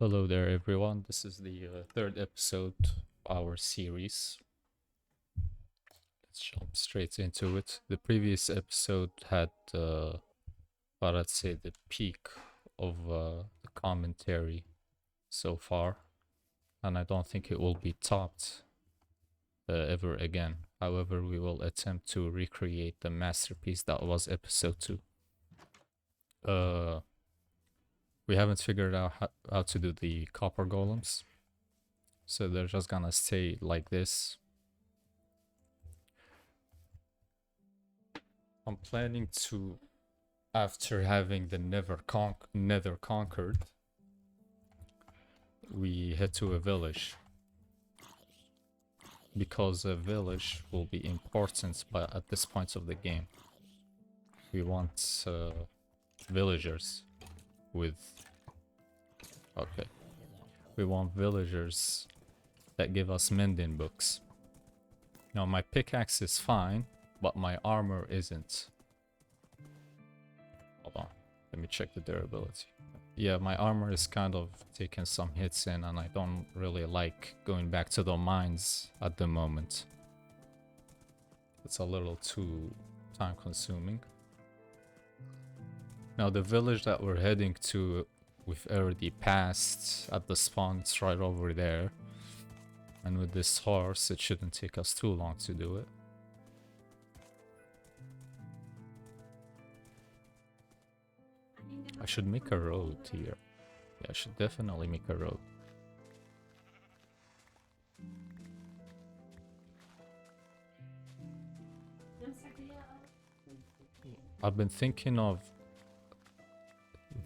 Hello there, everyone. This is the third episode of our series. Let's jump straight into it. The previous episode had, what I'd say, the peak of the commentary so far, and I don't think it will be topped ever again. However, we will attempt to recreate the masterpiece that was episode 2. We haven't figured out how to do the copper golems, so they're just gonna stay like this. I'm planning to, after having the nether conquered, we head to a village, because a village will be important at this point of the game. We want villagers with... Okay. We want villagers that give us mending books. Now my pickaxe is fine, but my armor isn't. Hold on, let me check the durability. Yeah, my armor is kind of taking some hits in, and I don't really like going back to the mines at the moment. It's a little too time consuming. Now the village that we're heading to, we've already passed at the spawn. It's right over there. And with this horse, it shouldn't take us too long to do it. I should make a road here. Yeah, I should definitely make a road. I've been thinking of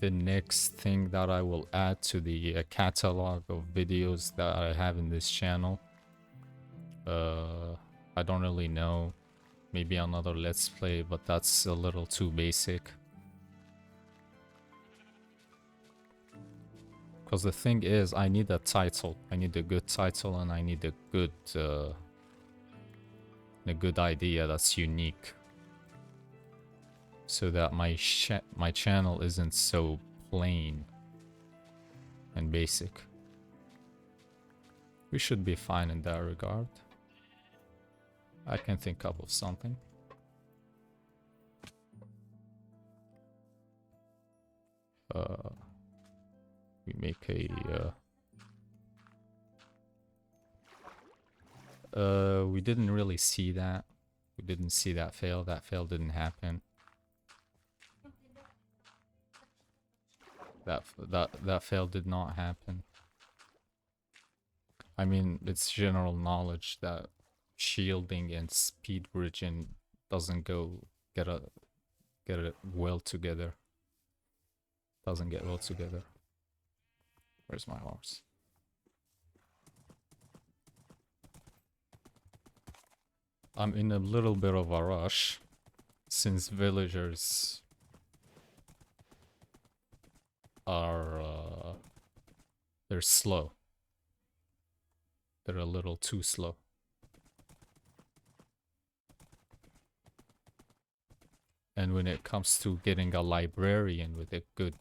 the next thing that I will add to the catalog of videos that I have in this channel. I don't really know. Maybe another let's play, but that's a little too basic. Because the thing is, I need a title. I need a good title, and I need a good idea that's unique, so that my channel isn't so plain and basic. We should be fine in that regard. I can think up of something. We make a we didn't really see that. We didn't see that fail. That fail didn't happen. That fail did not happen. I mean, it's general knowledge that shielding and speed bridging doesn't get it well together. Doesn't get well together. Where's my horse? I'm in a little bit of a rush, since villagers are they're slow. They're a little too slow. And when it comes to getting a librarian with a good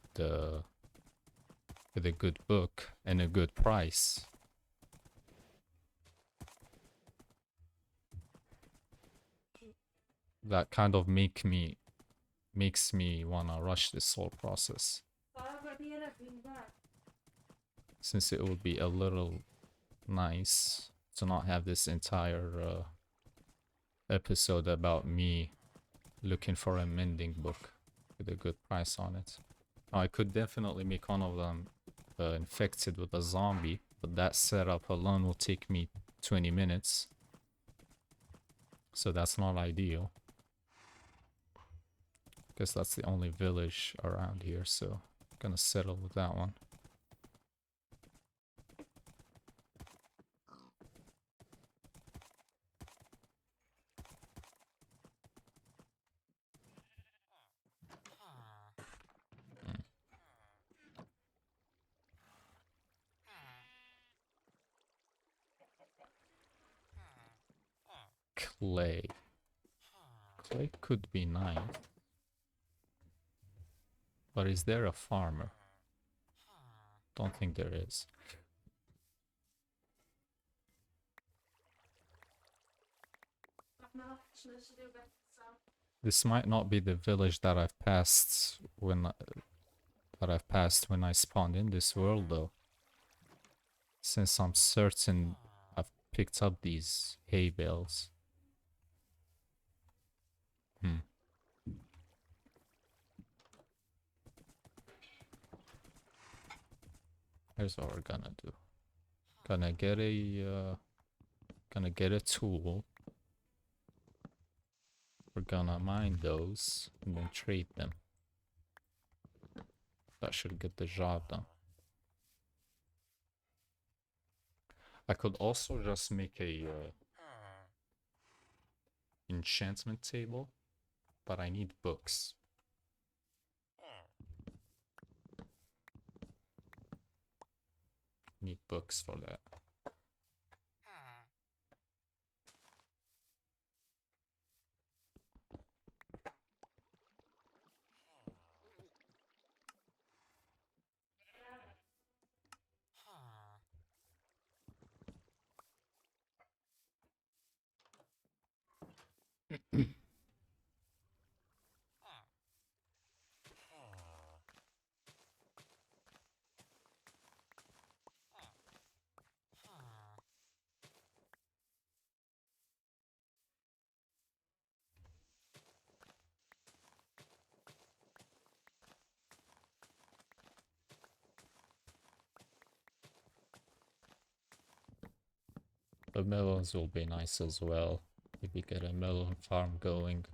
book and a good price, that kind of makes me wanna rush this whole process, since it would be a little nice to not have this entire episode about me looking for a mending book with a good price on it. Now, I could definitely make one of them infected with a zombie, but that setup alone will take me 20 minutes, so that's not ideal. Guess that's the only village around here, so I'm gonna settle with that one. Clay. Clay could be nice. But is there a farmer? Don't think there is. This might not be the village that I've passed when I spawned in this world though. Since I'm certain I've picked up these hay bales. Here's what we're gonna do. Gonna get a tool. We're gonna mine those and then trade them. That should get the job done. I could also just make a enchantment table, but I need books. Need books for that. The melons will be nice as well if we get a melon farm going.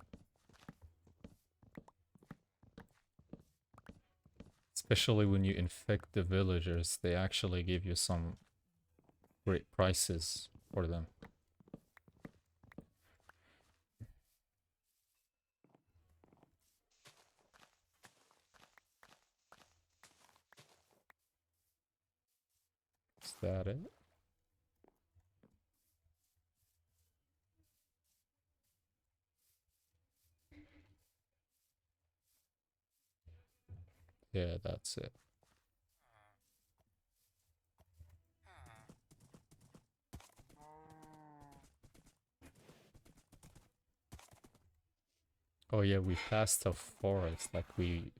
Especially when you infect the villagers, they actually give you some great prices for them. Is that it? Yeah, that's it. Oh yeah, we passed a forest, like we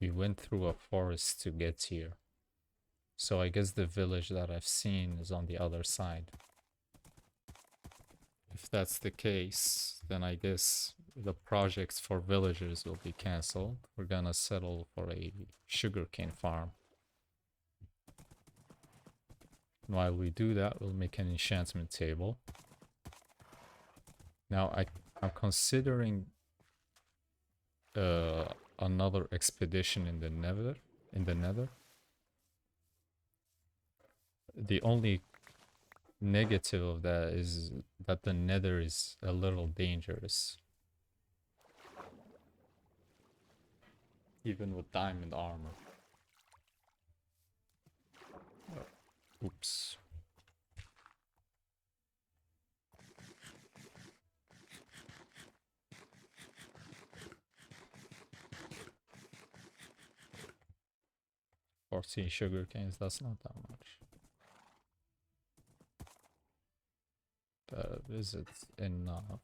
went through a forest to get here. So I guess the village that I've seen is on the other side. If that's the case, then I guess the projects for villagers will be cancelled. We're gonna settle for a sugarcane farm. While we do that, we'll make an enchantment table. Now I'm considering another expedition in the Nether. The only negative of that is that the Nether is a little dangerous. Even with diamond armor. Oops. Or see sugar canes, that's not that much. Is it enough?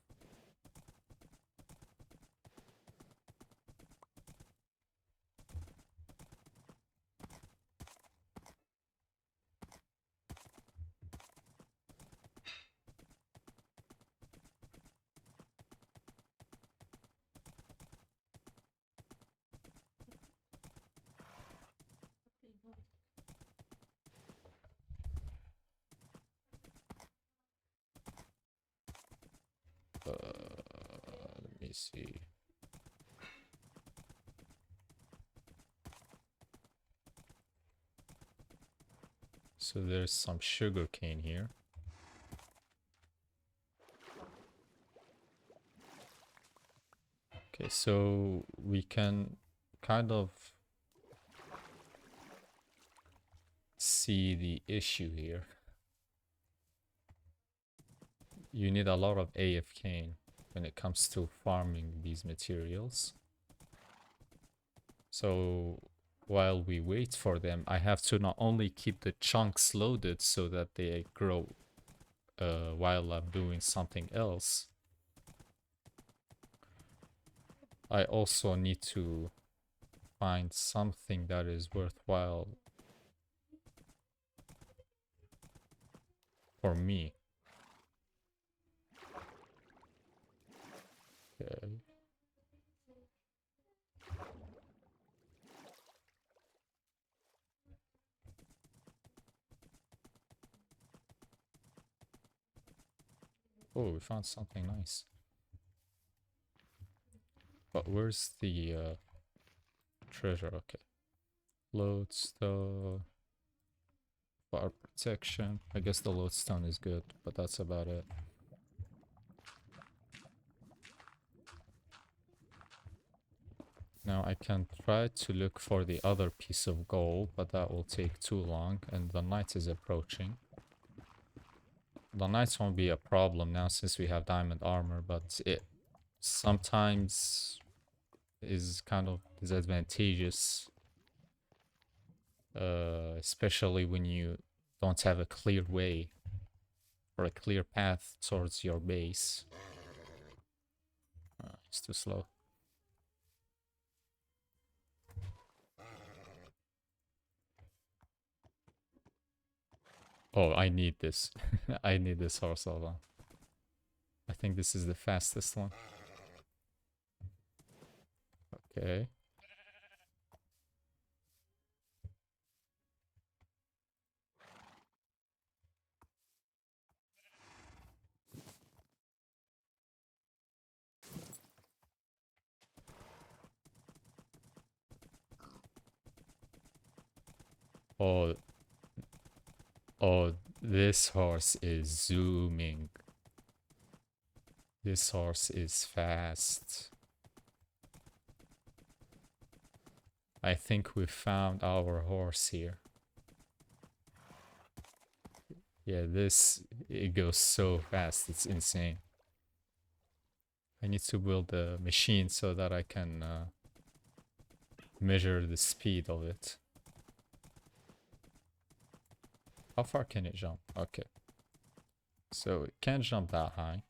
Let me see. So there's some sugar cane here. Okay, so we can kind of see the issue here. You need a lot of AF cane when it comes to farming these materials. So while we wait for them, I have to not only keep the chunks loaded so that they grow while I'm doing something else, I also need to find something that is worthwhile for me. Okay. Oh, we found something nice. But where's the treasure? Okay. Lodestone. Fire protection. I guess the lodestone is good, but that's about it. Now I can try to look for the other piece of gold, but that will take too long, and the night is approaching. The night won't be a problem now since we have diamond armor, but it sometimes is kind of disadvantageous, especially when you don't have a clear way or a clear path towards your base. It's too slow. Oh, I need this. I need this horse, hold on. I think this is the fastest one. Okay. Oh, oh, this horse is zooming. This horse is fast. I think we found our horse here. Yeah, it goes so fast, it's insane. I need to build a machine so that I can measure the speed of it. How far can it jump? Okay. So it can't jump that high.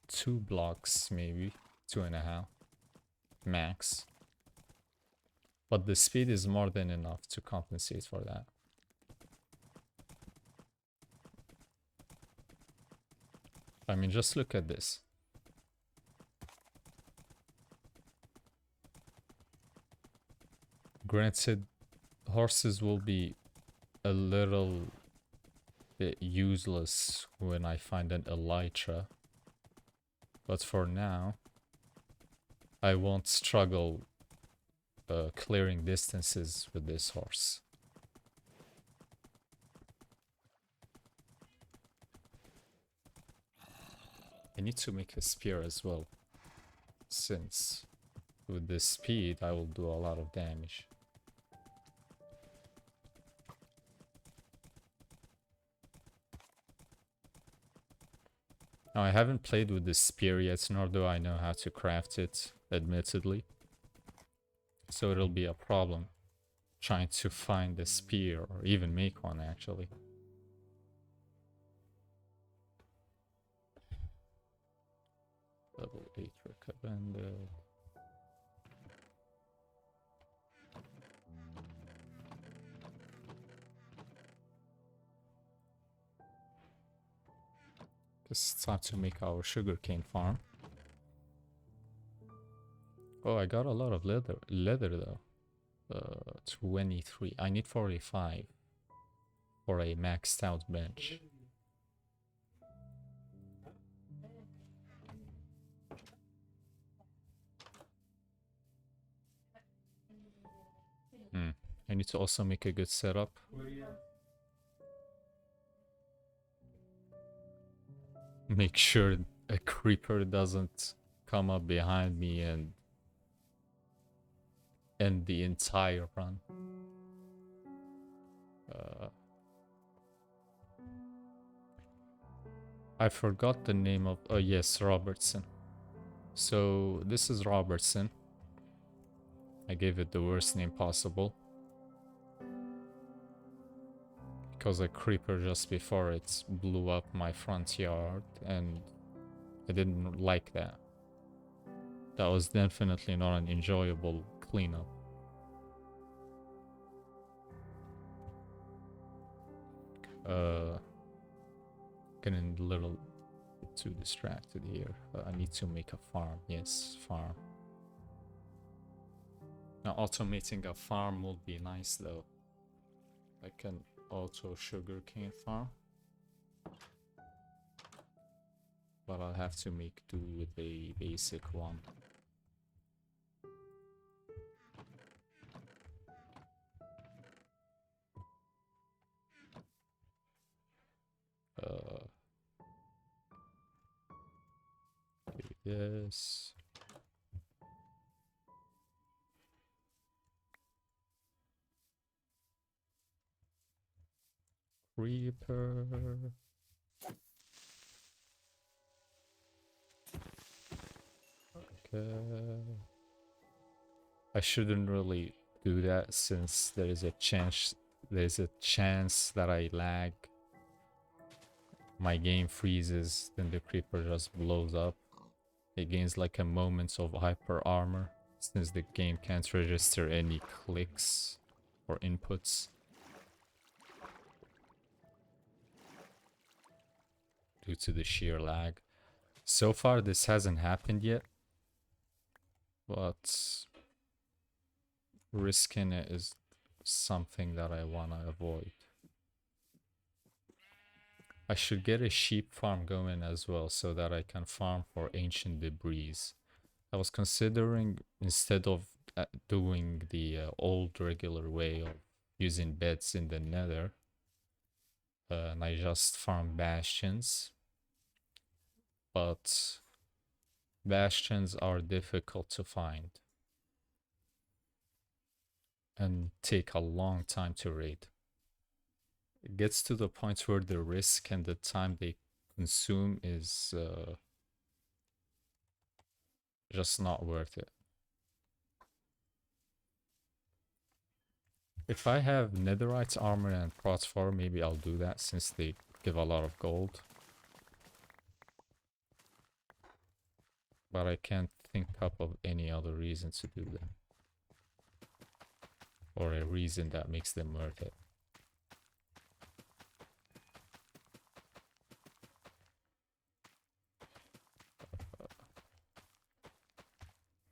2 blocks, maybe. 2.5. Max. But the speed is more than enough to compensate for that. I mean, just look at this. Granted, horses will be a little bit useless when I find an elytra. But for now, I won't struggle clearing distances with this horse. I need to make a spear as well, since with this speed I will do a lot of damage. Now I haven't played with this spear yet, nor do I know how to craft it, admittedly. So it'll be a problem trying to find a spear or even make one actually. Level 8 recommended. It's time to make our sugarcane farm. Oh, I got a lot of leather though. 23. I need 45 for a maxed out bench. I need to also make a good setup. Make sure a creeper doesn't come up behind me and end the entire run. I forgot the name of... Oh yes, Robertson. So this is Robertson. I gave it the worst name possible. Because a creeper just before it blew up my front yard, and I didn't like that. That was definitely not an enjoyable cleanup. Getting a little too distracted here. I need to make a farm. Yes, farm. Now automating a farm would be nice though. Like an auto sugarcane farm. But I'll have to make do with a basic one. Yes. Creeper. Okay. I shouldn't really do that since there's a chance that I lag. My game freezes, then the creeper just blows up. It gains like a moment of hyper armor since the game can't register any clicks or inputs due to the sheer lag. So far this hasn't happened yet, but risking it is something that I want to avoid. I should get a sheep farm going as well so that I can farm for ancient debris. I was considering instead of doing the old regular way of using beds in the nether, and I just farm bastions. But bastions are difficult to find and take a long time to raid. It gets to the point where the risk and the time they consume is just not worth it. If I have netherite armor and phosphor, maybe I'll do that since they give a lot of gold. But I can't think up of any other reason to do that. Or a reason that makes them worth it.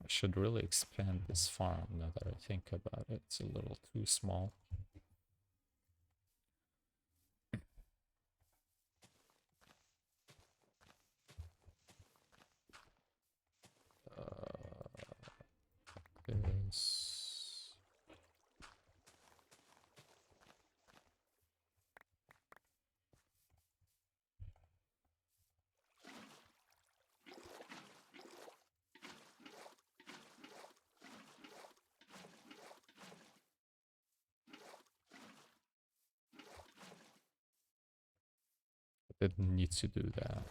I should really expand this farm now that I think about it. It's a little too small. This. I didn't need to do that.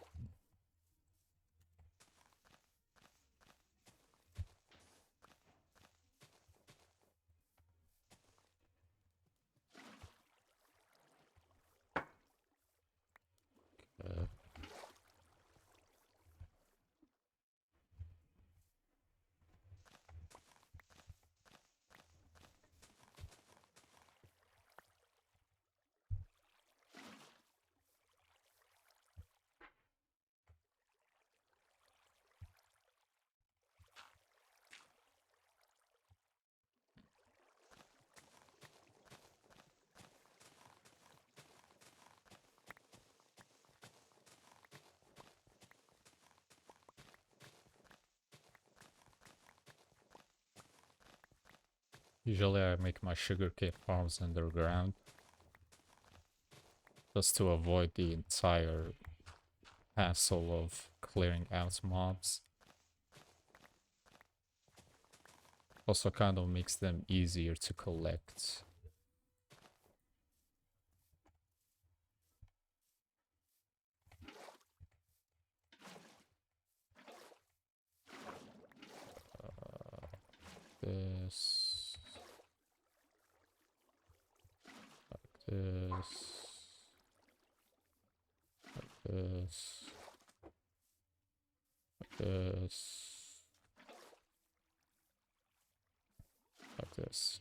Usually I make my sugarcane farms underground just to avoid the entire hassle of clearing out mobs. Also kind of makes them easier to collect. This. this. This. This. Like this.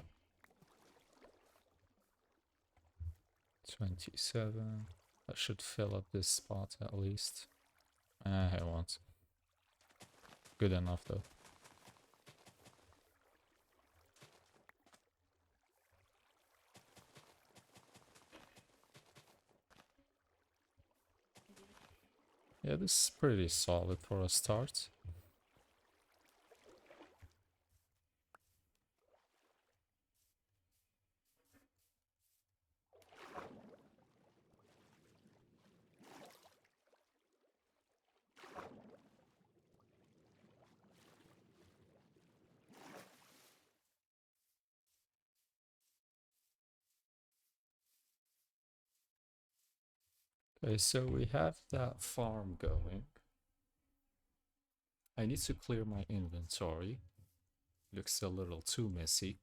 27. I should fill up this spot at least. I won't. Good enough though. Yeah, this is pretty solid for a start. Okay, so we have that farm going. I need to clear my inventory. Looks a little too messy.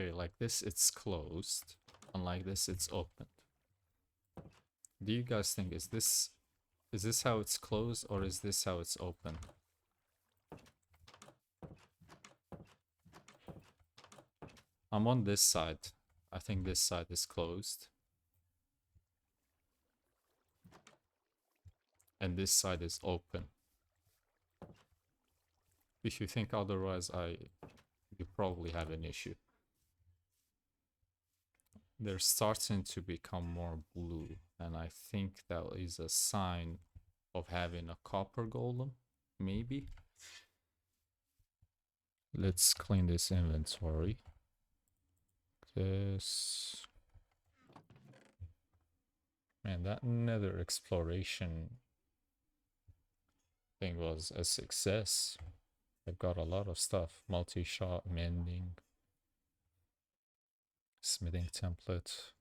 Okay, like this it's closed. Unlike this it's opened. Do you guys think is this how it's closed or is this how it's open? I'm on this side. I think this side is closed. And this side is open. If you think otherwise, you probably have an issue. They're starting to become more blue, and I think that is a sign of having a copper golem, maybe. Let's clean this inventory. This... Man, that nether exploration thing was a success. They've got a lot of stuff. Multi-shot, mending, smithing template.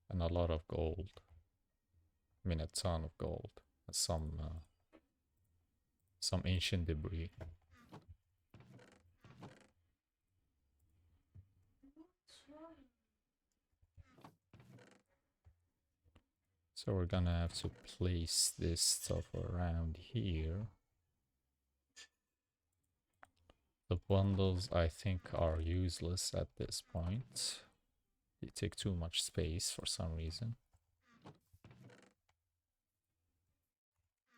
And a lot of gold. I mean, a ton of gold. Some ancient debris. So we're gonna have to place this stuff around here. The bundles, I think, are useless at this point. They take too much space for some reason.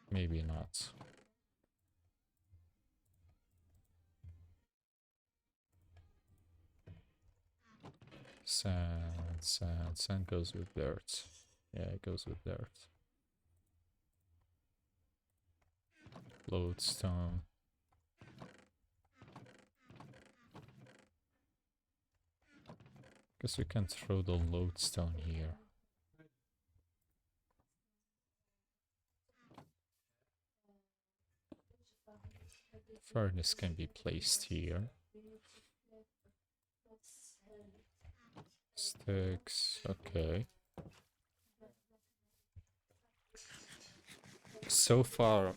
Maybe not. Sand goes with dirt. Yeah, it goes with dirt. Lodestone. Guess we can throw the lodestone here. Furnace can be placed here. Sticks, okay. So far,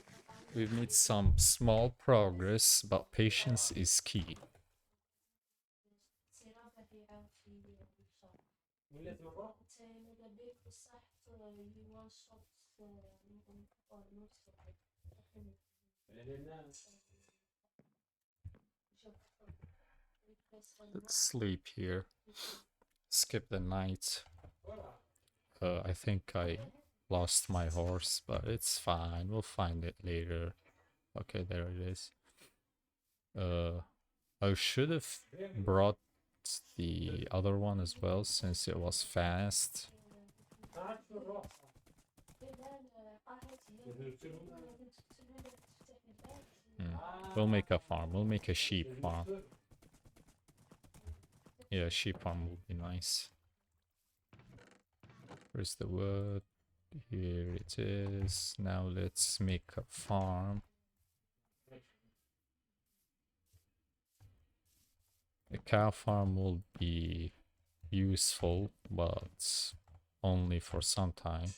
we've made some small progress, but patience is key. Let's sleep here. Skip the night. I think I lost my horse, but it's fine. We'll find it later. Okay, there it is. I should have brought the other one as well, since it was fast. We'll make a farm. We'll make a sheep farm. Yeah, sheep farm would be nice. Where's the wood? Here it is. Now let's make a farm. A cow farm will be useful, but only for some time.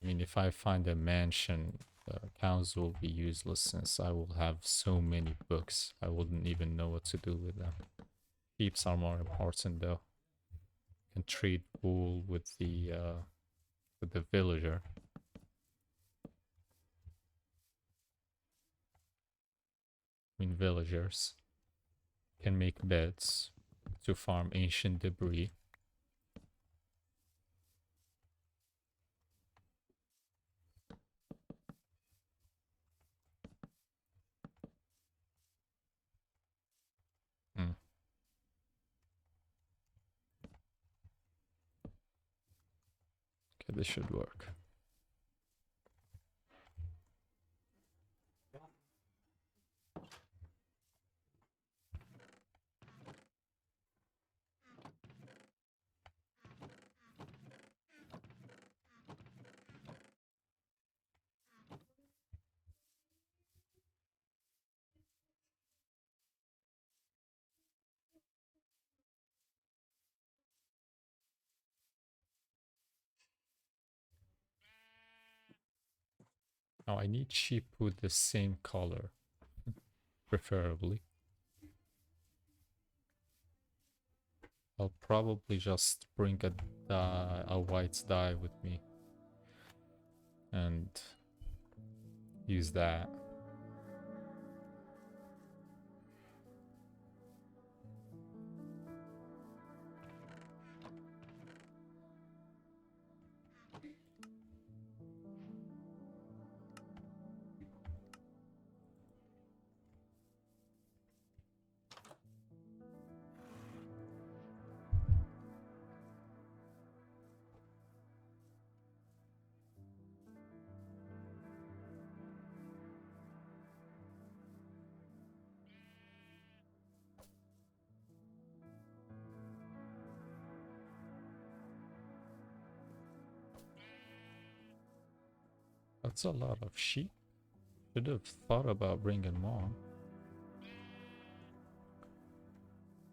I mean, if I find a mansion, cows will be useless since I will have so many books. I wouldn't even know what to do with them. Sheeps are more important though. Can trade wool with the villager. I mean, villagers can make beds to farm ancient debris. Hmm. Okay, this should work. Now I need sheep with the same color, preferably. I'll probably just bring a white dye with me and use that. That's a lot of sheep. Should have thought about bringing more.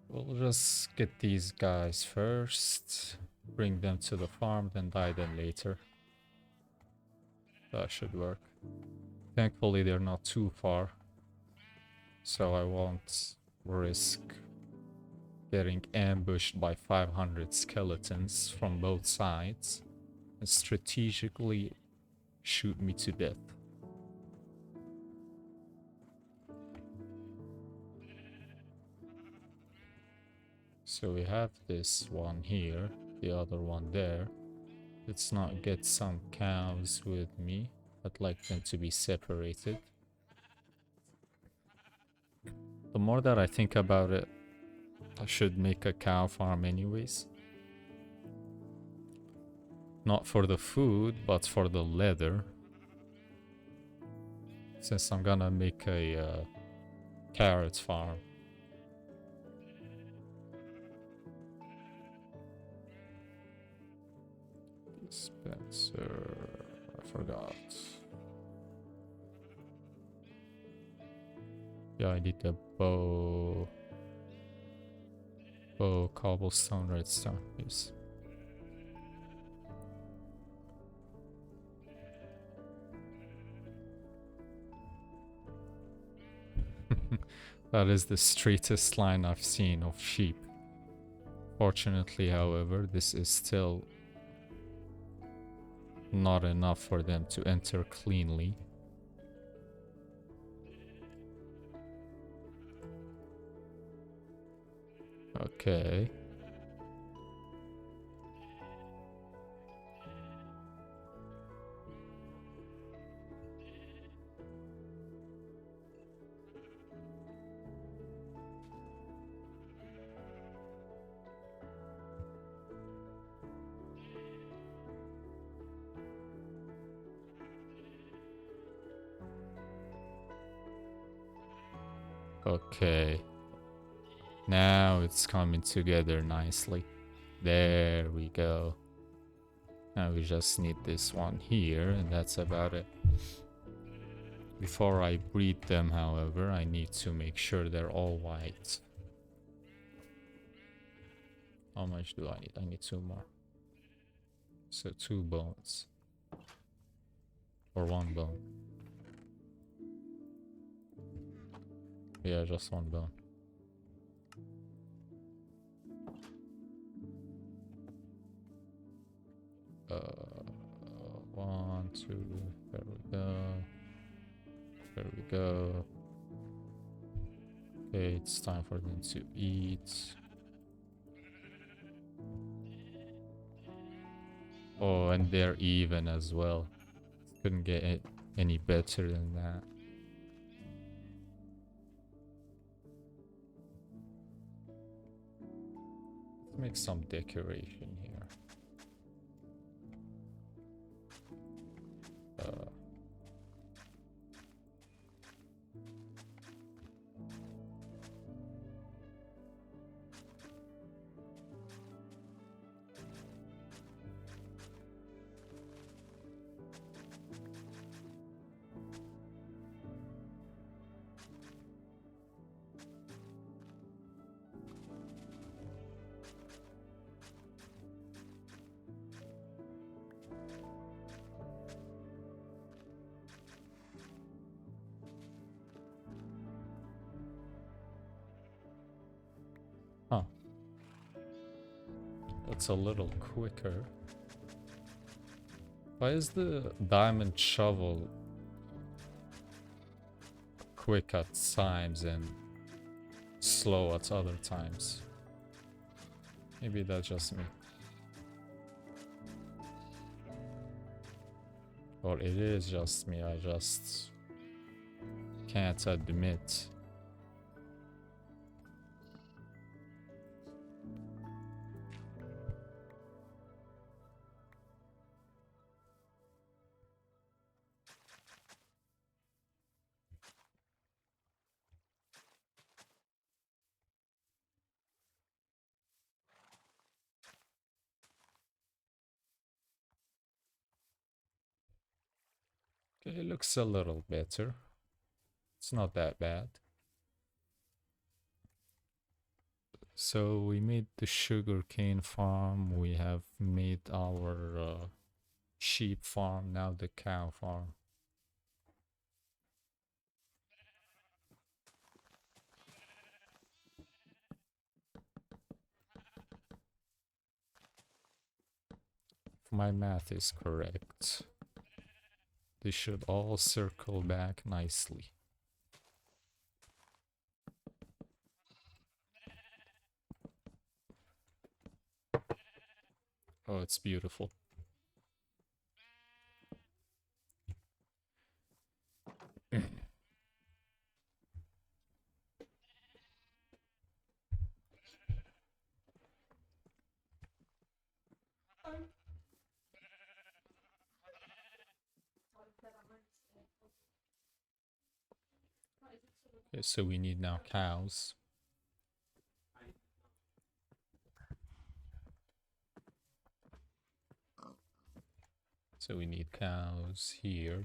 We'll just get these guys first, bring them to the farm, then dye them later. That should work. Thankfully, they're not too far, so I won't risk getting ambushed by 500 skeletons from both sides and strategically shoot me to death. So we have this one here, the other one there. Let's not get some cows with me. I'd like them to be separated. The more that I think about it, I should make a cow farm anyways. Not for the food, but for the leather. Since I'm gonna make a carrot farm. Dispenser, I forgot. Yeah, I need the bow, cobblestone, redstone, yes. That is the straightest line I've seen of sheep. Fortunately, however, this is still not enough for them to enter cleanly. Okay. Okay. Now it's coming together nicely. There we go. Now we just need this one here, and that's about it. Before I breed them, however, I need to make sure they're all white. How much do I need? I need 2 more. So 2 bones. Or 1 bone. Yeah, just 1 bone. Uh, 1, 2, there we go. There we go. Okay, it's time for them to eat. Oh, and they're even as well. Couldn't get it any better than that. Let's make some decoration here. Huh. That's a little quicker. Why is the diamond shovel quick at times and slow at other times? Maybe that's just me. Or it is just me, I just can't admit. Okay, it looks a little better. It's not that bad. So we made the sugarcane farm, we have made our sheep farm, now the cow farm. If my math is correct, they should all circle back nicely. Oh, it's beautiful. Okay, so we need now cows. So we need cows here.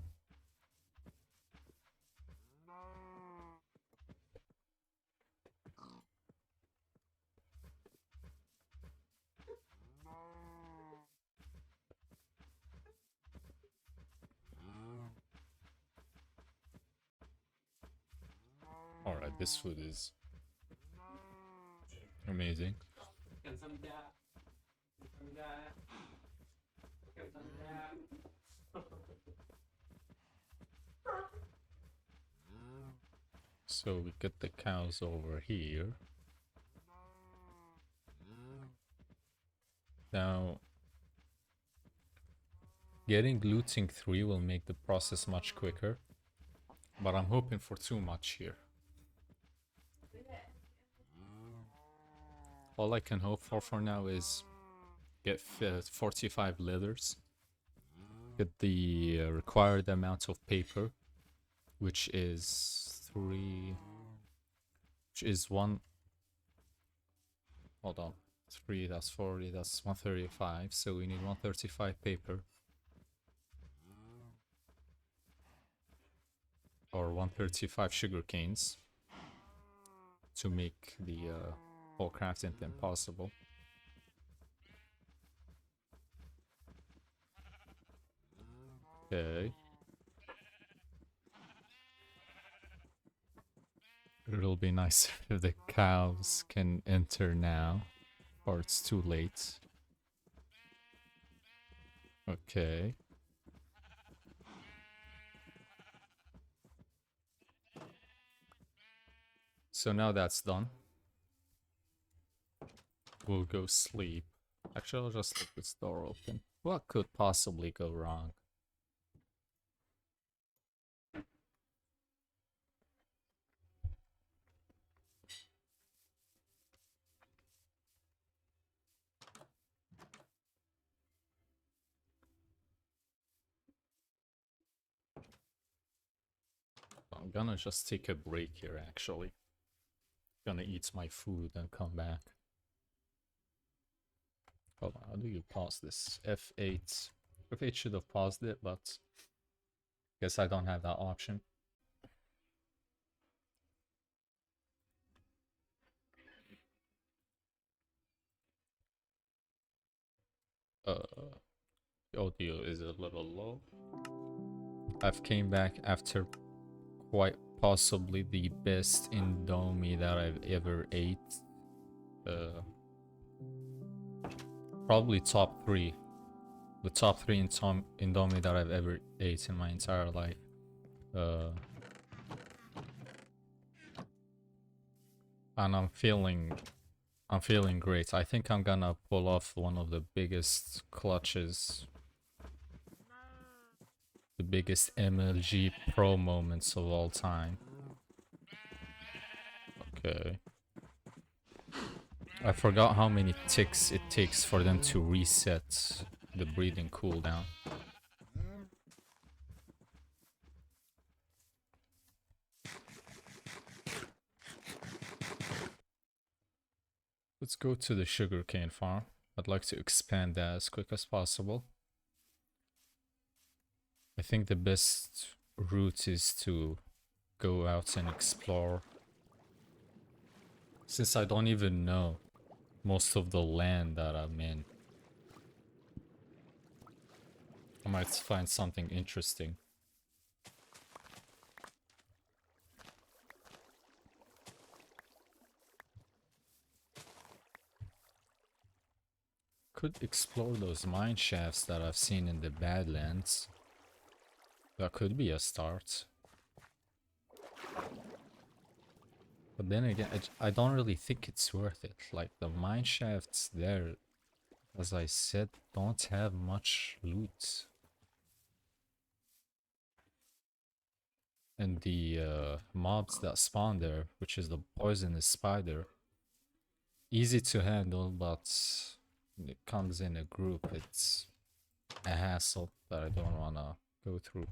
Alright, this food is amazing. So we get the cows over here. Now, getting looting 3 will make the process much quicker, but I'm hoping for too much here. All I can hope for now is get 45 leathers, get the required amount of paper, which is 3, which is 1 hold on. 3, that's 40, that's 135. So we need 135 paper. Or 135 sugar canes to make the whole crafting thing possible. Okay. It'll be nice if the cows can enter now, or it's too late. Okay. So now that's done. We'll go sleep. Actually, I'll just leave this door open. What could possibly go wrong? I'm gonna just take a break here, actually. Gonna eat my food and come back. Hold on, how do you pause this? F8. F8 should have paused it, but guess I don't have that option. Audio is a little low. I've came back after quite possibly the best Indomie that I've ever ate. Probably top 3. The top 3 Indomie that I've ever ate in my entire life. And I'm feeling great. I think I'm gonna pull off one of the biggest clutches, the biggest MLG pro moments of all time. Okay. I forgot how many ticks it takes for them to reset the breathing cooldown. Let's go to the sugarcane farm. I'd like to expand that as quick as possible. I think the best route is to go out and explore. Since I don't even know most of the land that I'm in, I might find something interesting. Could explore those mine shafts that I've seen in the Badlands. That could be a start. But then again, I don't really think it's worth it. Like, the mine shafts there, as I said, don't have much loot. And the mobs that spawn there, which is the poisonous spider, easy to handle, but when it comes in a group, it's a hassle that I don't wanna go through.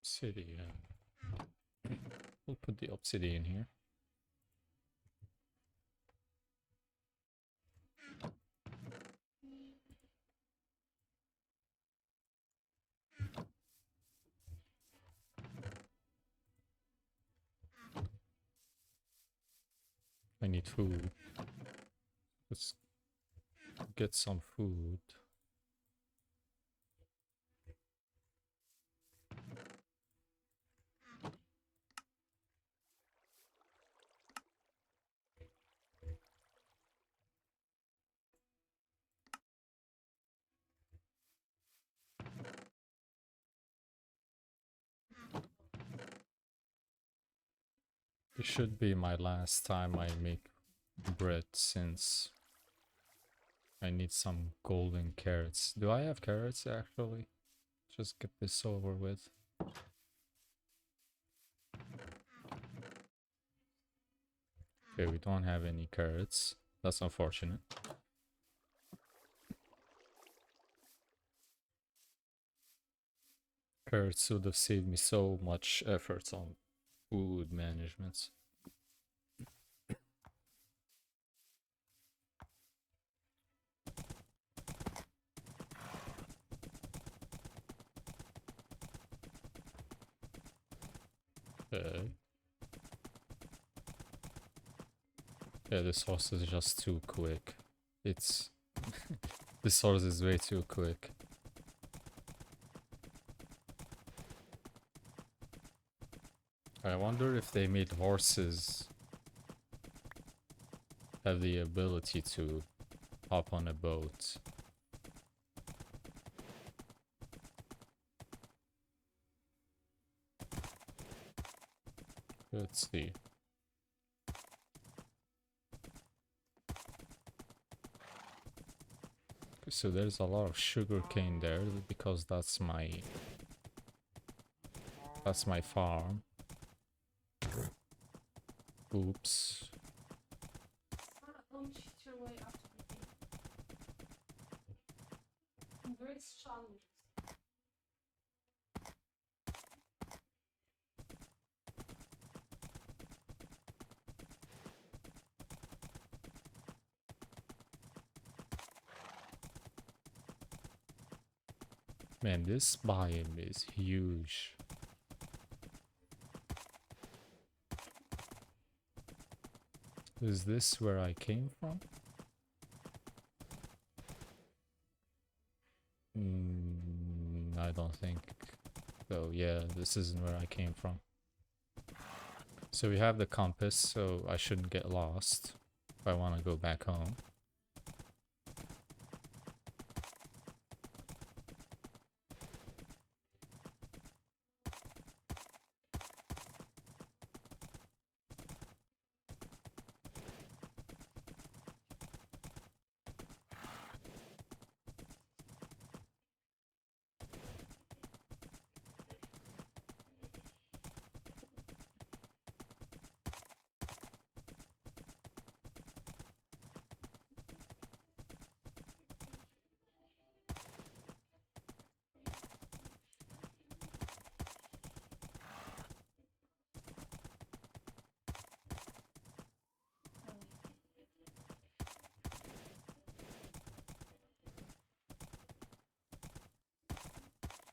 Obsidian. We'll put the obsidian here. I need food. Let's get some food. This should be my last time I make bread, since I need some golden carrots. Do I have carrots actually? Just get this over with. Okay, we don't have any carrots. That's unfortunate. Carrots would have saved me so much effort on food management. Okay. Yeah, this horse is just too quick. It's... this horse is way too quick. I wonder if they made horses have the ability to hop on a boat. Let's see. So there's a lot of sugar cane there because that's my farm. Oops. Don't cheat your way after the game. I'm very strong. Man, this biome is huge. Is this where I came from? I don't think so. Yeah, this isn't where I came from. So we have the compass, so I shouldn't get lost if I want to go back home.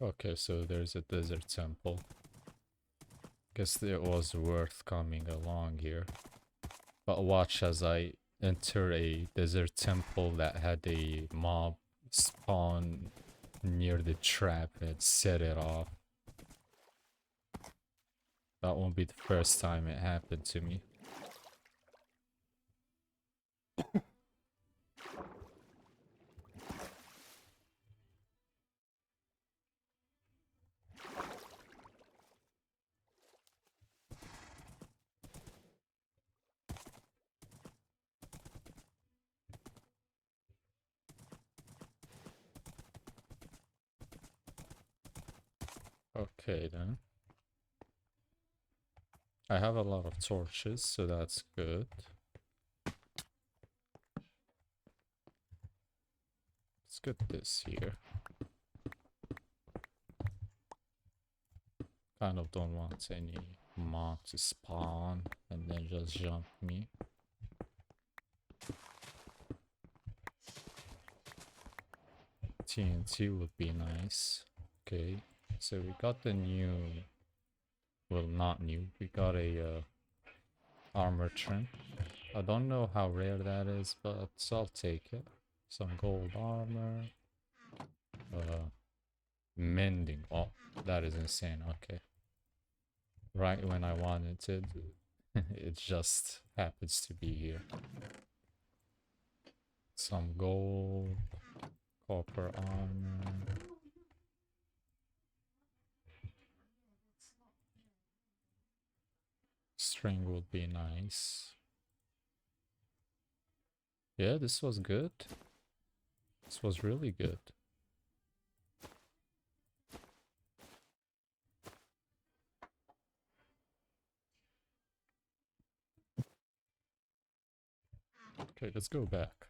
Okay, so there's a desert temple. Guess it was worth coming along here. But watch as I enter a desert temple that had a mob spawn near the trap and set it off. That won't be the first time it happened to me. Okay then. I have a lot of torches, so that's good. Let's get this here. Kind of don't want any mob to spawn and then just jump me. TNT would be nice. Okay, so we got the new, well, not new, we got a armor trim. I don't know how rare that is, but I'll take it. Some gold armor. Mending. Oh, that is insane. Okay. Right when I wanted it, it just happens to be here. Some gold. Copper armor. String would be nice. Yeah, this was good. This was really good. Okay, let's go back.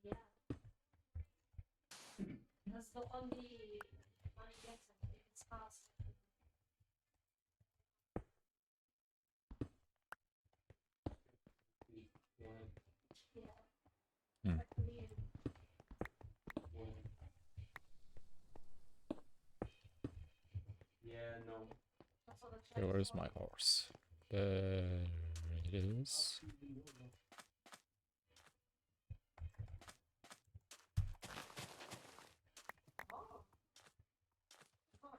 Yeah. That's the only money gets if it's fast. Yeah. Hmm. Like me, that's all the Okay, check where's for. my horse? There it is. Oh. Oh.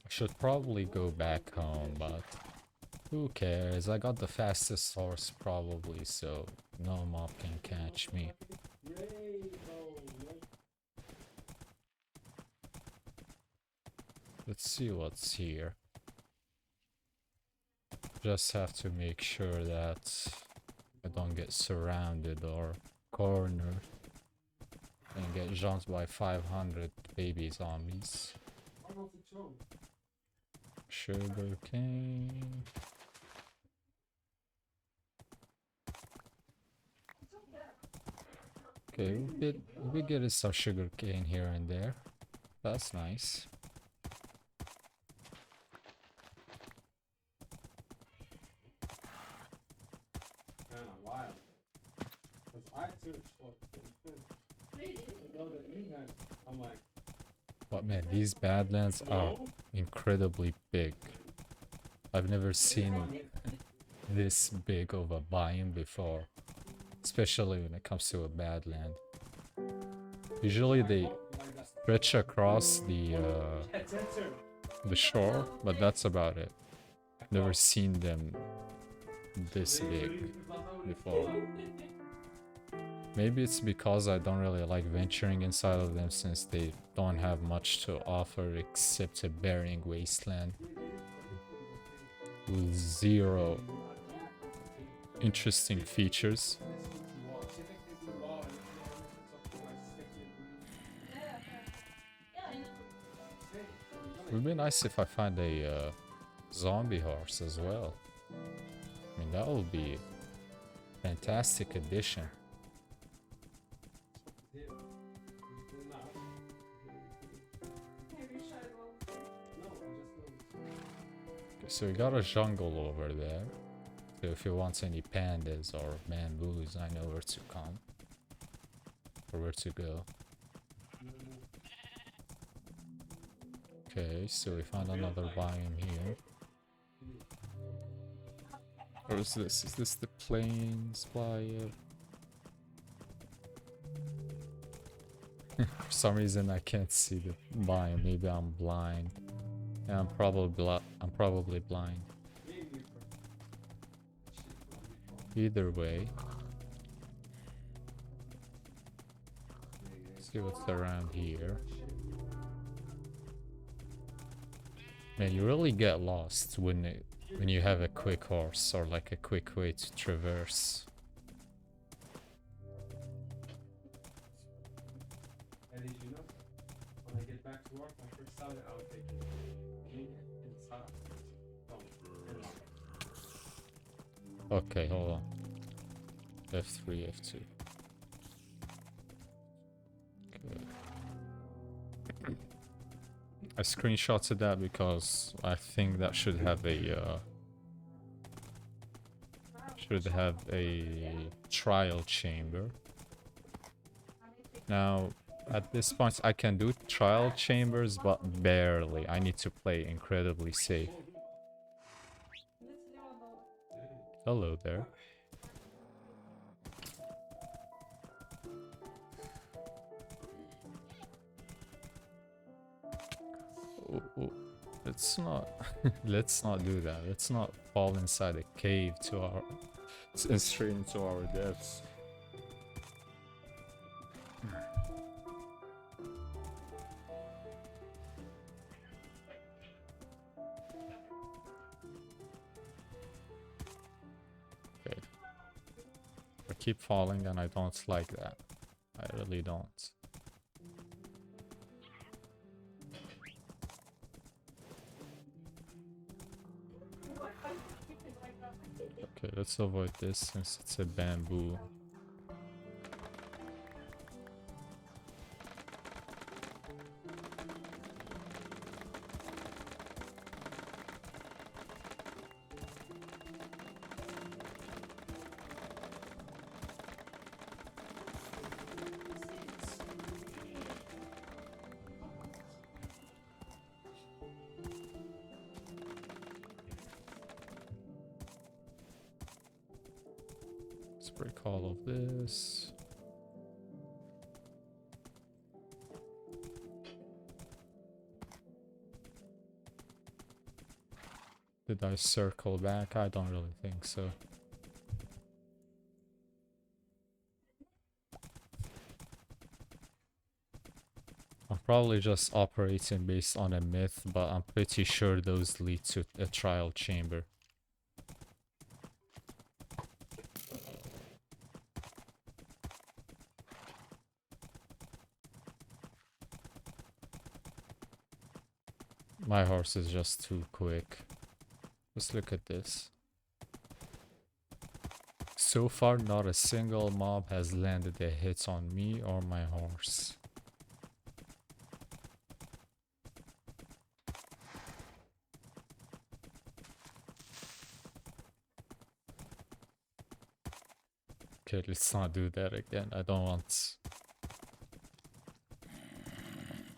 I should probably go back home, but who cares? I got the fastest horse probably, so no mob can catch me. Let's see what's here. Just have to make sure that I don't get surrounded or cornered and get jumped by 500 baby zombies. Sugar cane. Okay, we get some sugar cane here and there. That's nice. But man, these Badlands are incredibly big. I've never seen this big of a biome before, especially when it comes to a Badland. Usually they stretch across the shore, but that's about it. Never seen them this big before. Maybe it's because I don't really like venturing inside of them since they don't have much to offer except a barren wasteland with zero interesting features. It would be nice if I find a zombie horse as well. I mean, that would be a fantastic addition. So we got a jungle over there. So if you want any pandas or bamboos, I know where to come. Or where to go. Okay, so we found another biome here. Or is this? Is this the plains biome? For some reason I can't see the biome. Maybe I'm blind. Yeah, I'm probably blind. Either way. Let's see what's around here. Man, you really get lost when you have a quick horse or like a quick way to traverse. Okay, hold on. F3, F2. Okay. I screenshotted that because I think that should have a trial chamber. Now, at this point, I can do trial chambers, but barely. I need to play incredibly safe. Hello there. Oh, let's not let's not do that. Let's not fall inside a cave and straight into our deaths. Okay. I keep falling and I don't like that. I really don't. Okay, let's avoid this since it's a bamboo. Let's break all of this. Did I circle back? I don't really think so. I'm probably just operating based on a myth, but I'm pretty sure those lead to a trial chamber. My horse is just too quick. Let's look at this. So far, not a single mob has landed a hit on me or my horse. Okay, let's not do that again. I don't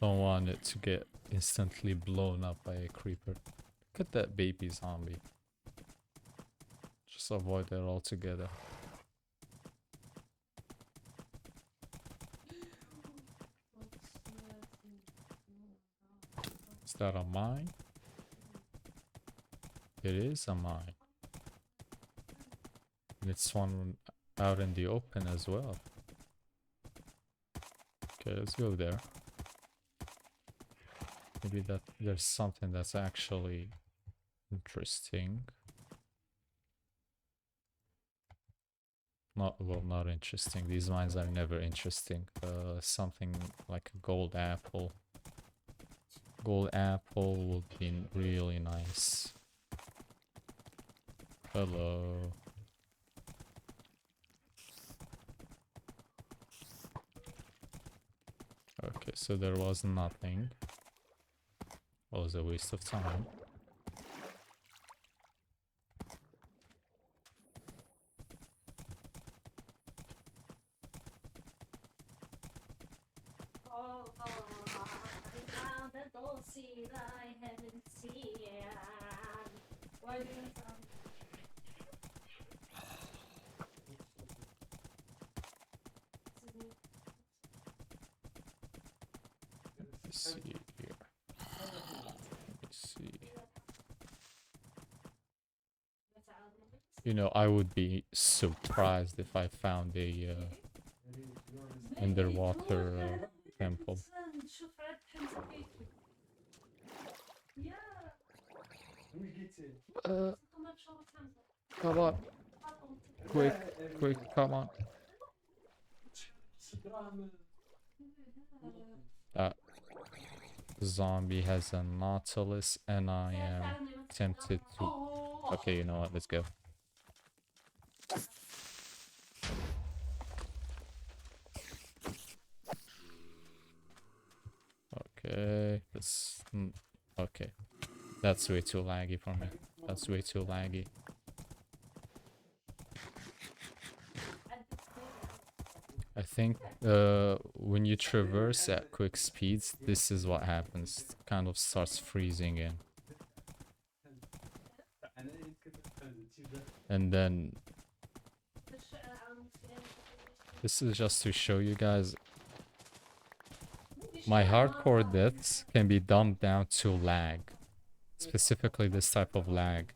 want it to get instantly blown up by a creeper. Look at that baby zombie. Just avoid it altogether. Is that a mine? It is a mine. And it's one out in the open as well. Okay, let's go there. Maybe that there's something that's actually interesting. Not interesting. These mines are never interesting. Something like a gold apple. Gold apple would be really nice. Hello. Okay, so there was nothing. It was a waste of time. That I haven't seen. Why do you sound? Let's see here. Let's see. You know, I would be surprised if I found a underwater temple. Come on. Quick, come on. That zombie has a Nautilus and I am tempted to... Okay, you know what, let's go. Okay, that's... okay. That's way too laggy for me. That's way too laggy. I think when you traverse at quick speeds, this is what happens. It kind of starts freezing in. And then... this is just to show you guys. My hardcore deaths can be dumbed down to lag. Specifically this type of lag.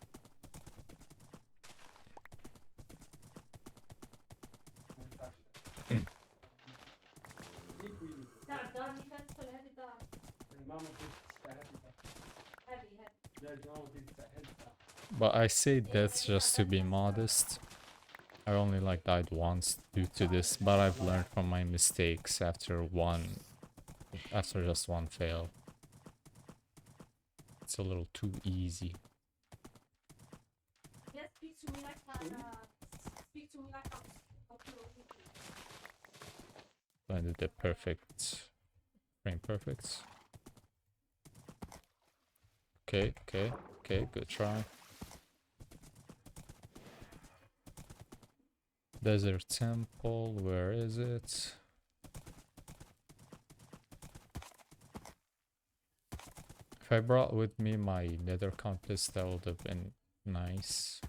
defense for heavy dog. الماما تفتح هدفة. Heavy. لا الماما تفتح هدفة. But I say death just to be modest. I only like died once due to this, but I've learned from my mistakes after just one fail. It's a little too easy. Yes, speak to me like speak to me like I'm Landed the perfect frame perfect. Okay, good try. Desert Temple, where is it? If I brought with me my nether compass, that would have been nice.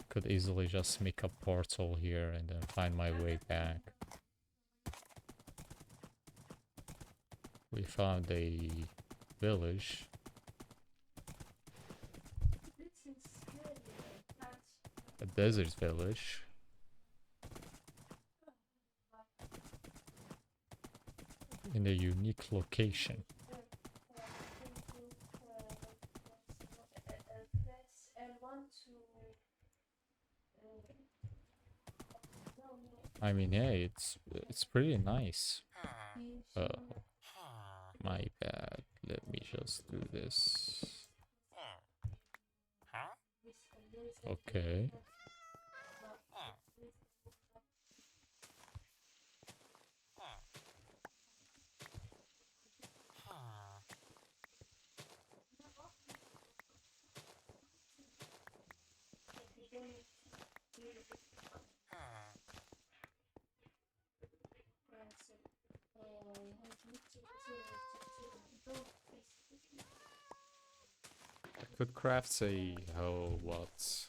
Could easily just make a portal here and then find my way back. We found a village. A desert village. In a unique location. I mean, yeah, it's pretty nice. My bad. Let me just do this. Okay. I could craft a what?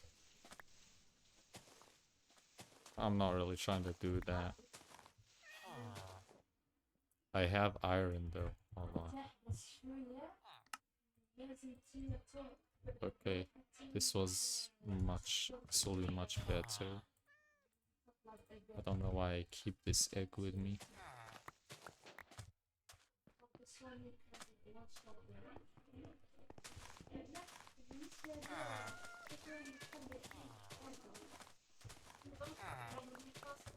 I'm not really trying to do that. I have iron though. Hold on. Okay, this will be much better. I don't know why I keep this egg with me.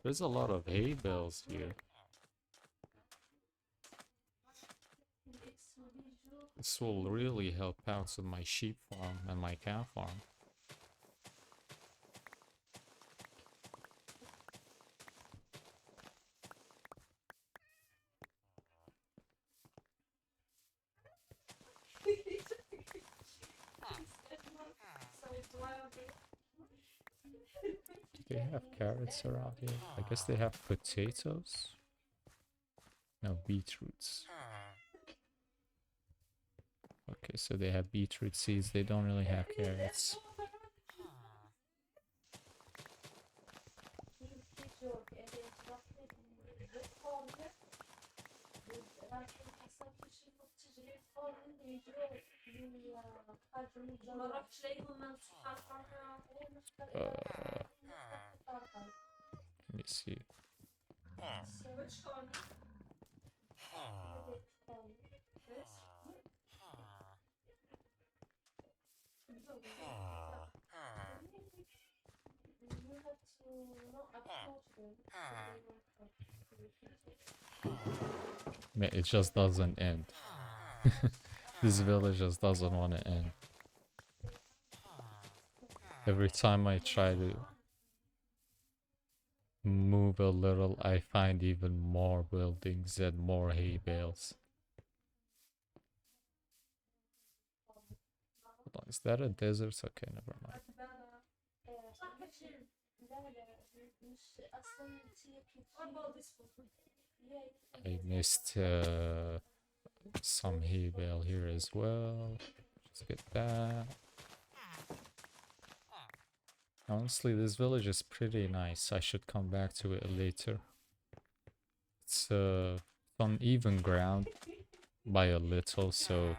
There's a lot of hay bales here. This will really help out with my sheep farm and my cow farm. Do they have carrots around here? I guess they have potatoes. No, beetroots. Okay, so they have beetroot seeds. They don't really have carrots. Let me see. Man, it just doesn't end. This village just doesn't want to end. Every time I try to move a little, I find even more buildings and more hay bales. Hold on, is that a desert? Okay, never mind. I missed some hay bale here as well. Let's get that. Honestly, this village is pretty nice. I should come back to it later. It's on even ground by a little, so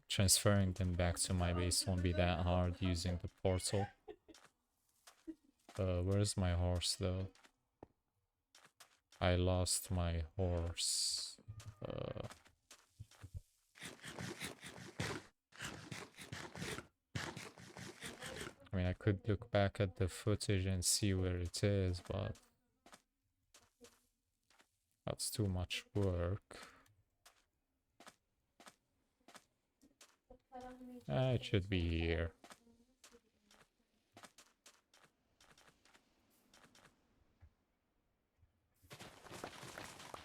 transferring them back to my base won't be that hard using the portal. Where's my horse though? I lost my horse. I mean, I could look back at the footage and see where it is, but that's too much work. It should be here.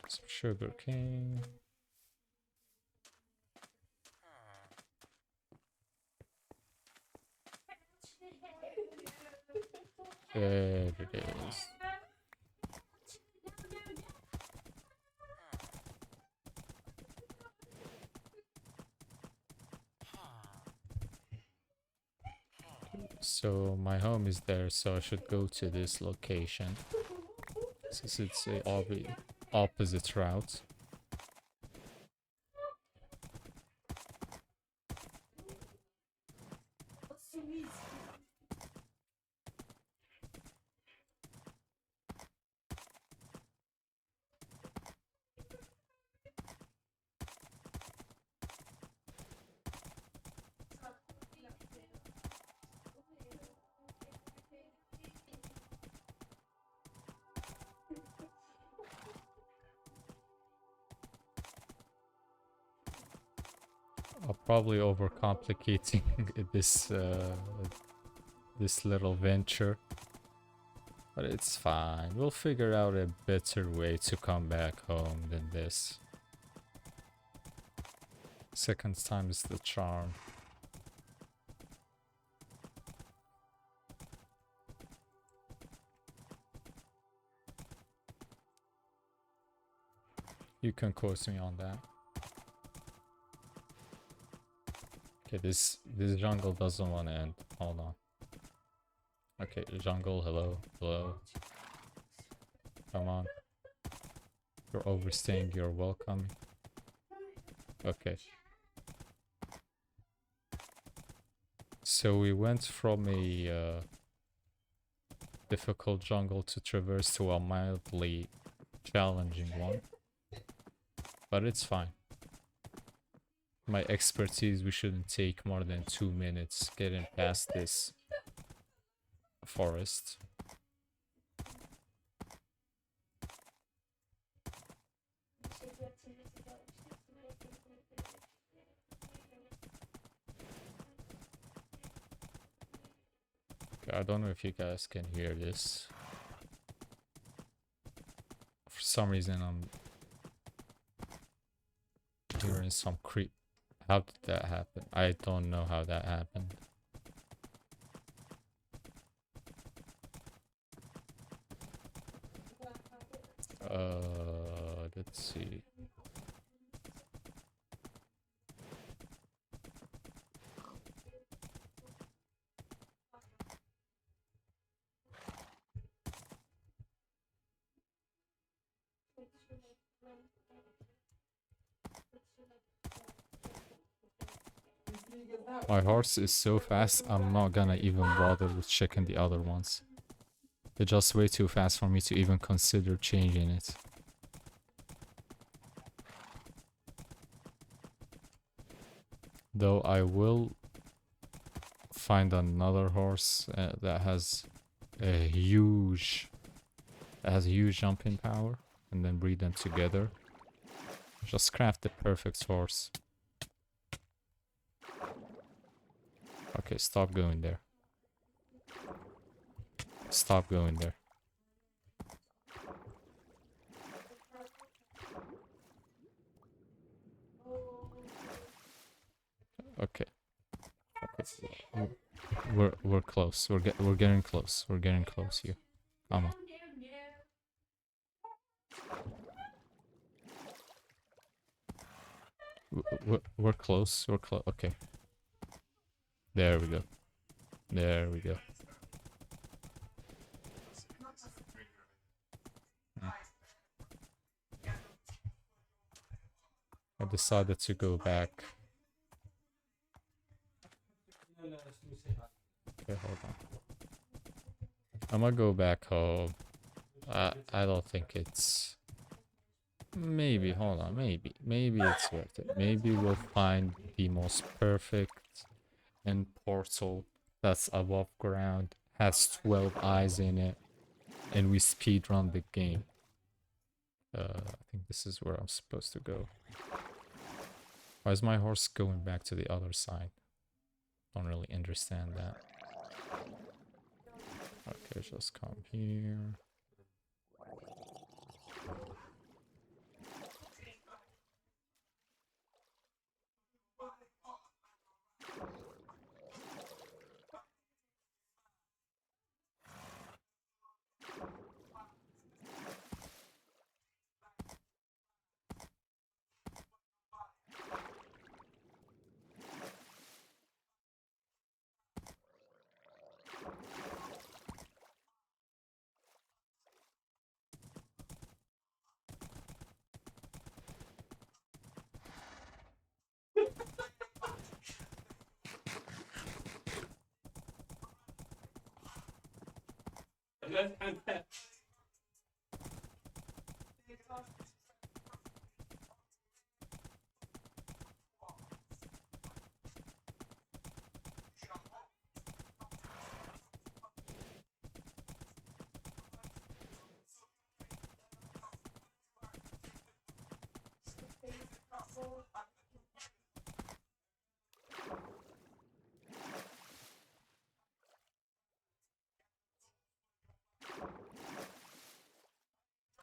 Some sugar cane. There it is. So my home is there, so I should go to this location since it's a opposite route. I'm probably overcomplicating this little venture, but it's fine. We'll figure out a better way to come back home than this. Second time is the charm. You can quote me on that. Okay, this jungle doesn't want to end. Hold on. Okay, jungle, hello, hello. Come on. You're overstaying your welcome. Okay. So we went from a difficult jungle to traverse to a mildly challenging one. But it's fine. My expertise, we shouldn't take more than 2 minutes getting past this forest. Okay, I don't know if you guys can hear this. For some reason I'm hearing some creep. How did that happen? I don't know how that happened. Let's see. My horse is so fast, I'm not gonna even bother with checking the other ones. They're just way too fast for me to even consider changing it. Though I will find another horse that has a huge jumping power and then breed them together. Just craft the perfect horse. Okay, stop going there. Stop going there. Okay. Okay. We're close. We're getting close. We're getting close here. Come on. We're close. We're close. Okay. There we go. There we go. I decided to go back. Okay, hold on. I'm gonna go back home. I don't think it's Maybe, hold on, maybe it's worth it. Maybe we'll find the most perfect end portal that's above ground, has 12 eyes in it, and we speedrun the game. I think this is where I'm supposed to go. Why is my horse going back to the other side? Don't really understand that. Okay, just come here.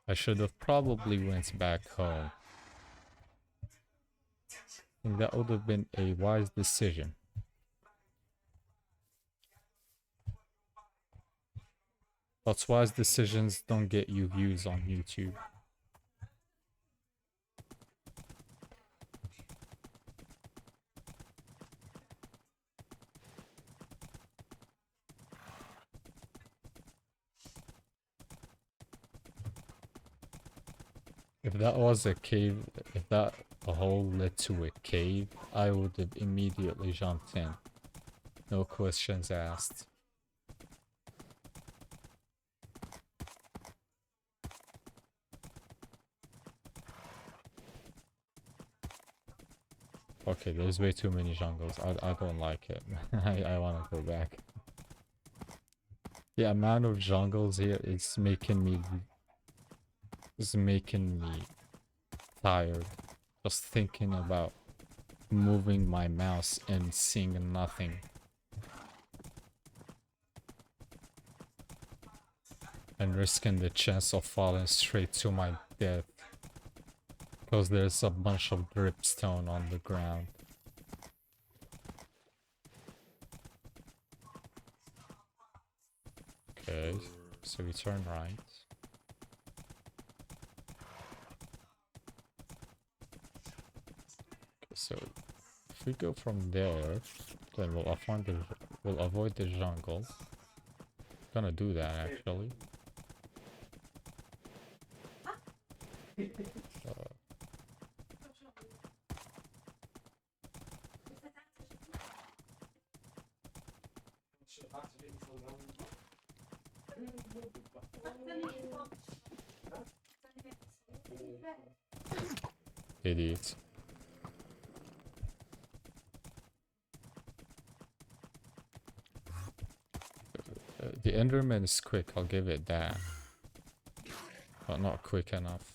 I should have probably went back home. I think that would have been a wise decision. But wise decisions don't get you views on YouTube. If that was a cave, if that hole led to a cave, I would have immediately jumped in. No questions asked. Okay, there's way too many jungles. I don't like it. I wanna go back. The amount of jungles here is making me tired. Just thinking about moving my mouse and seeing nothing. And risking the chance of falling straight to my death. Because there's a bunch of dripstone on the ground. Okay, so we turn right. Okay, so if we go from there, then we'll avoid the jungle. Gonna do that actually. Idiot. The Enderman is quick, I'll give it that. But not quick enough.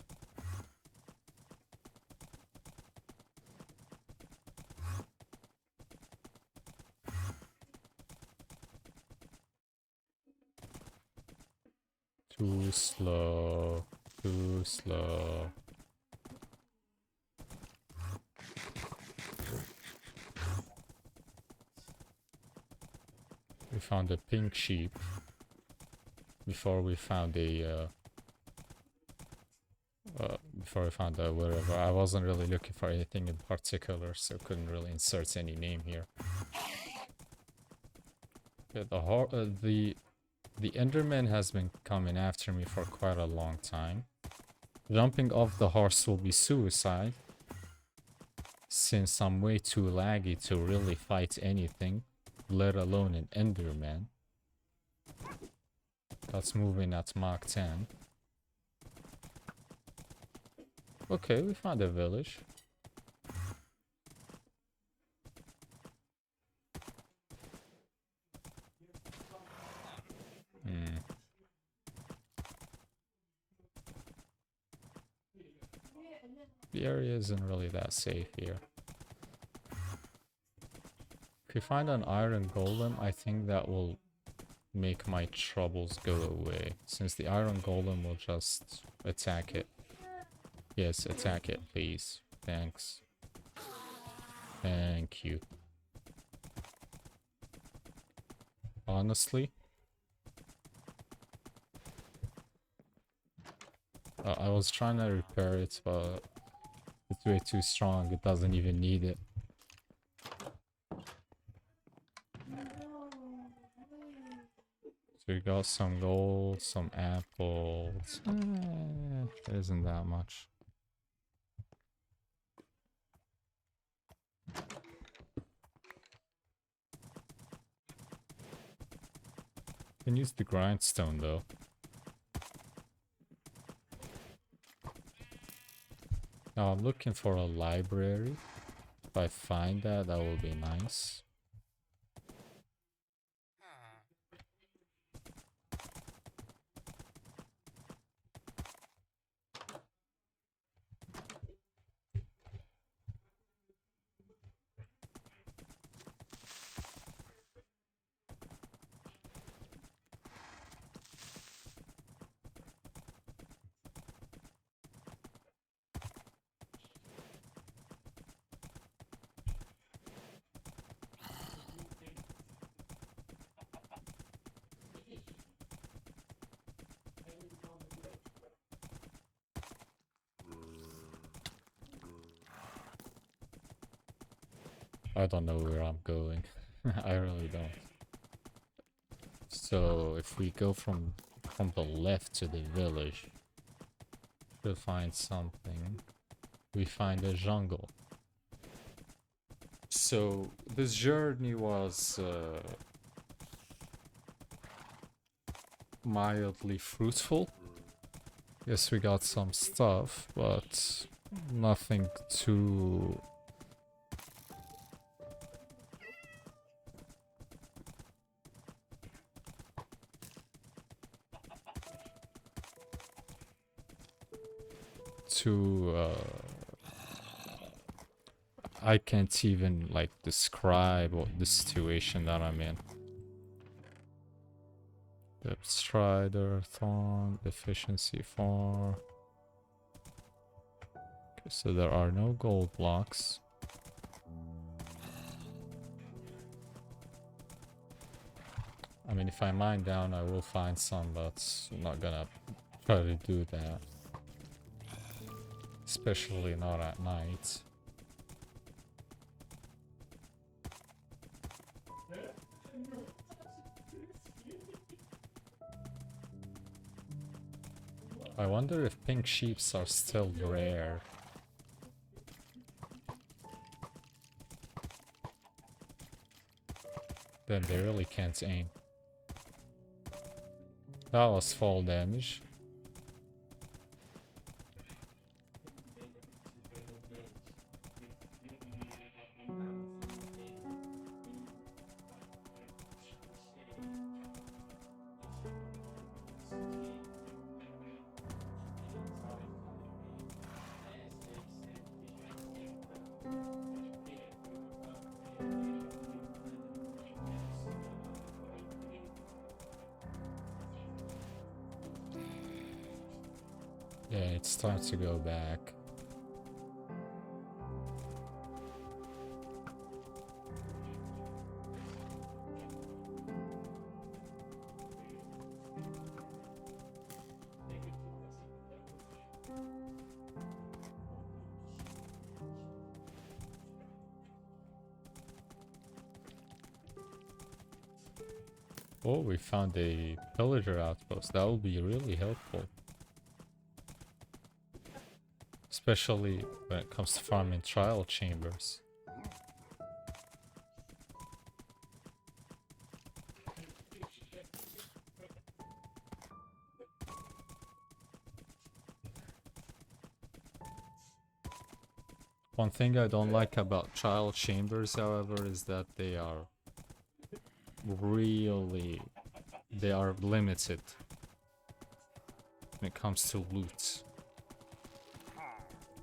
Too slow. Too slow. We found a pink sheep before we found a whatever. I wasn't really looking for anything in particular, so couldn't really insert any name here. Yeah, the Enderman has been coming after me for quite a long time. Jumping off the horse will be suicide, since I'm way too laggy to really fight anything, let alone an Enderman. That's moving at Mach 10. Okay, we found a village. Hmm. The area isn't really that safe here. If you find an iron golem, I think that will make my troubles go away, since the iron golem will just attack it. Yes, attack it, please. Thanks. Thank you. Honestly, I was trying to repair it, but it's way too strong. It doesn't even need it. So we got some gold, some apples. There isn't that much. Can use the grindstone though. Now I'm looking for a library. If I find that, that will be nice. I don't know where I'm going. I really don't. So if we go from the left to the village, we'll find something. We find a jungle. So this journey was mildly fruitful. Yes, we got some stuff, but nothing too I can't even like describe the situation that I'm in. Depth Strider, Thorn, Efficiency 4. Okay, so there are no gold blocks. I mean, if I mine down, I will find some, but I'm not gonna try to do that. Especially not at night. I wonder if pink sheeps are still rare. Then they really can't aim. That was fall damage. Yeah, it's time to go back. Oh, we found a pillager outpost. That will be really helpful. Especially when it comes to farming trial chambers. One thing I don't like about child chambers, however, is that they are really... they are limited when it comes to loot.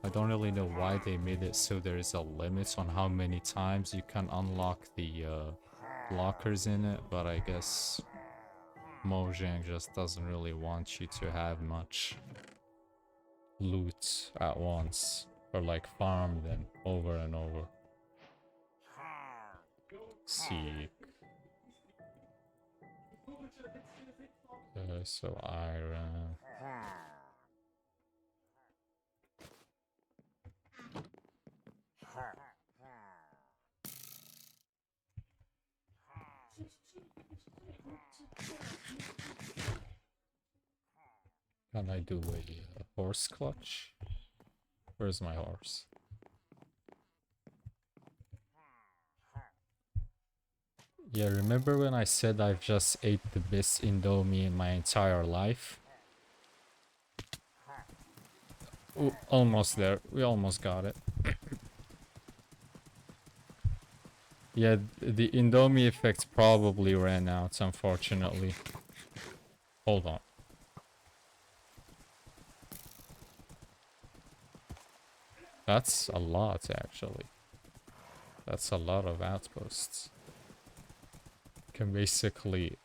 I don't really know why they made it so there is a limit on how many times you can unlock the lockers in it, but I guess Mojang just doesn't really want you to have much loot at once, or like farm them over and over. See. So iron. Can I do a horse clutch? Where's my horse? Yeah, remember when I said I've just ate the best Indomie in my entire life? Ooh, almost there. We almost got it. Yeah, the Indomie effect probably ran out, unfortunately. Hold on. That's a lot, actually. That's a lot of outposts. Can basically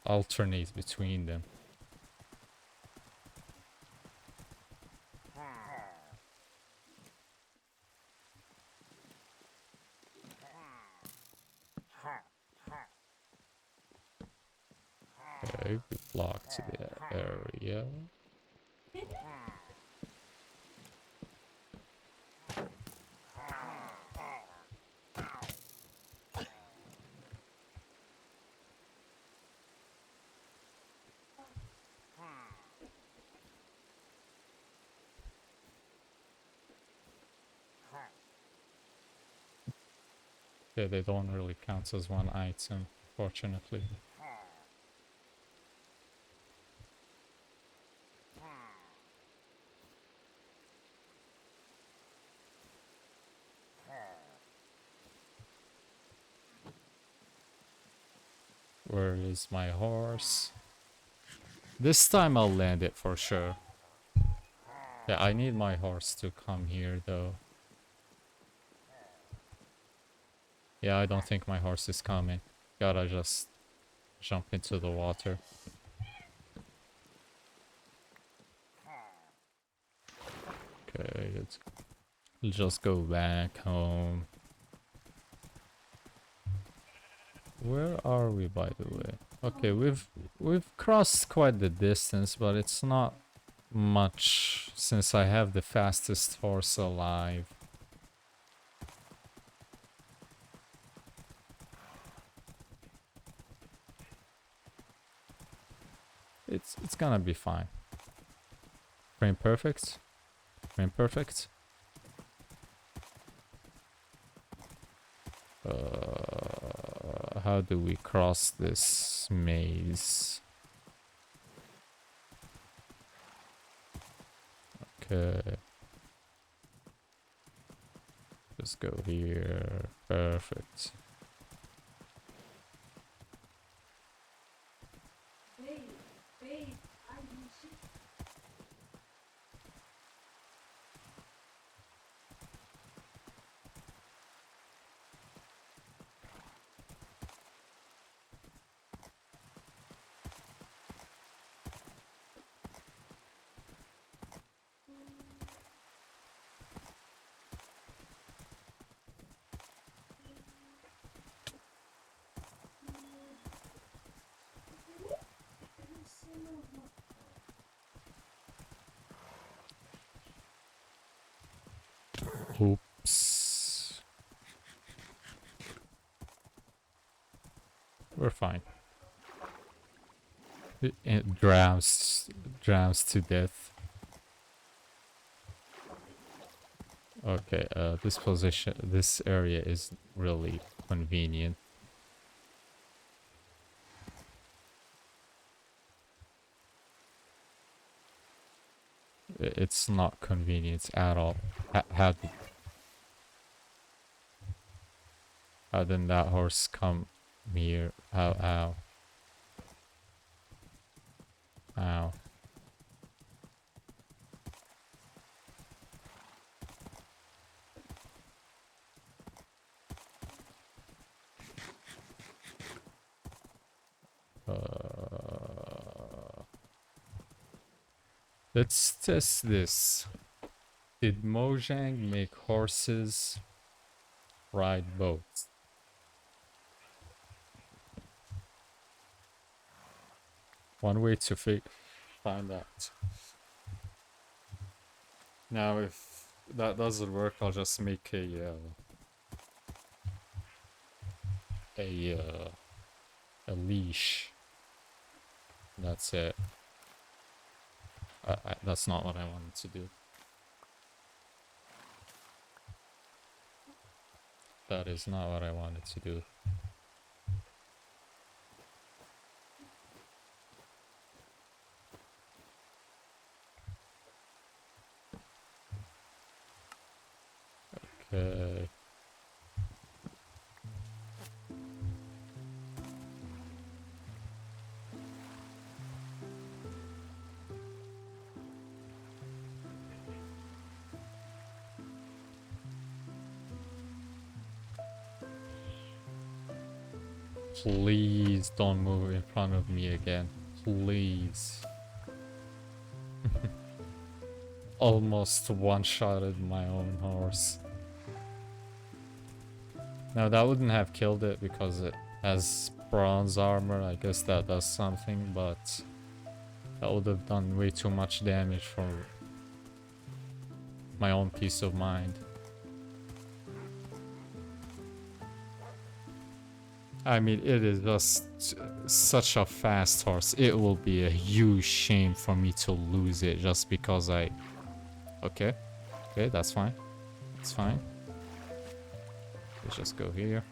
alternate between them. Okay, we blocked the area. Yeah, they don't really count as one item, fortunately. Where is my horse? This time I'll land it for sure. Yeah, I need my horse to come here though. Yeah, I don't think my horse is coming. Gotta just jump into the water. Okay, let's just go back home. Where are we, by the way? Okay, we've crossed quite the distance, but it's not much since I have the fastest horse alive. It's gonna be fine. Frame perfect. Frame perfect. How do we cross this maze? Okay. Just go here. Perfect. Oops. We're fine. It drowns to death. Okay, this area is really convenient. It's not convenient at all. How did that horse come here? Ow, ow. Ow. Let's test this. Did Mojang make horses ride boats? One way to find out. Now, if that doesn't work, I'll just make a leash. That's it. That's not what I wanted to do. That is not what I wanted to do. Okay. Please don't move in front of me again. Please. Almost one-shotted my own horse. Now that wouldn't have killed it because it has bronze armor. I guess that does something, but that would have done way too much damage for my own peace of mind. I mean, it is just such a fast horse. It will be a huge shame for me to lose it just because I... Okay. Okay, that's fine. That's fine. Let's just go here.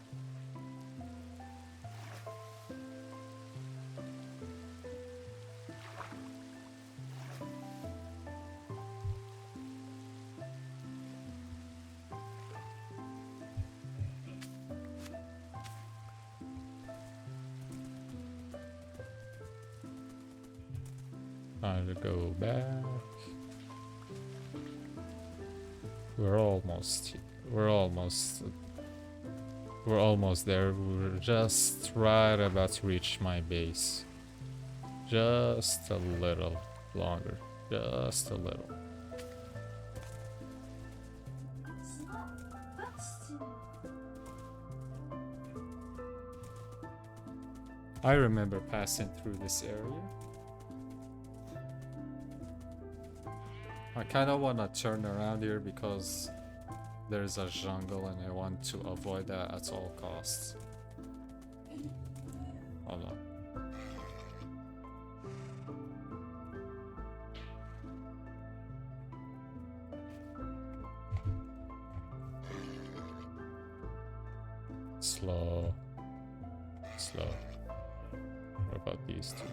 Time to go back. We're almost there. We're just right about to reach my base. Just a little longer. Just a little. I remember passing through this area. I kind of want to turn around here because there's a jungle and I want to avoid that at all costs. Hold on. Slow. Slow. What about these two?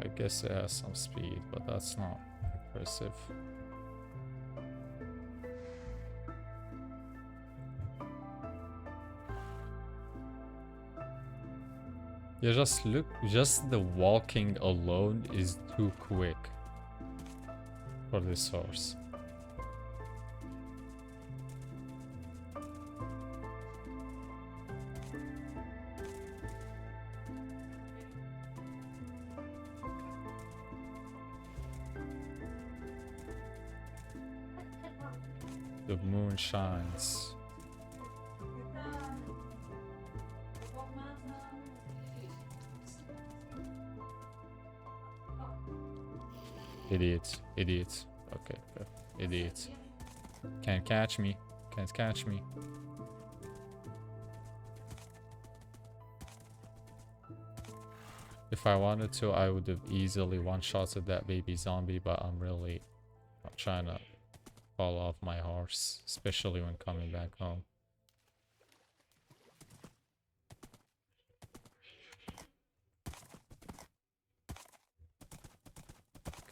I guess it has some speed, but that's not impressive. Yeah, just look, just the walking alone is too quick for this horse. The moon shines. Idiot, idiot. Okay, okay. Idiot. Can't catch me. Can't catch me. If I wanted to, I would have easily one-shotted that baby zombie, but I'm really not trying to fall off my horse, especially when coming back home.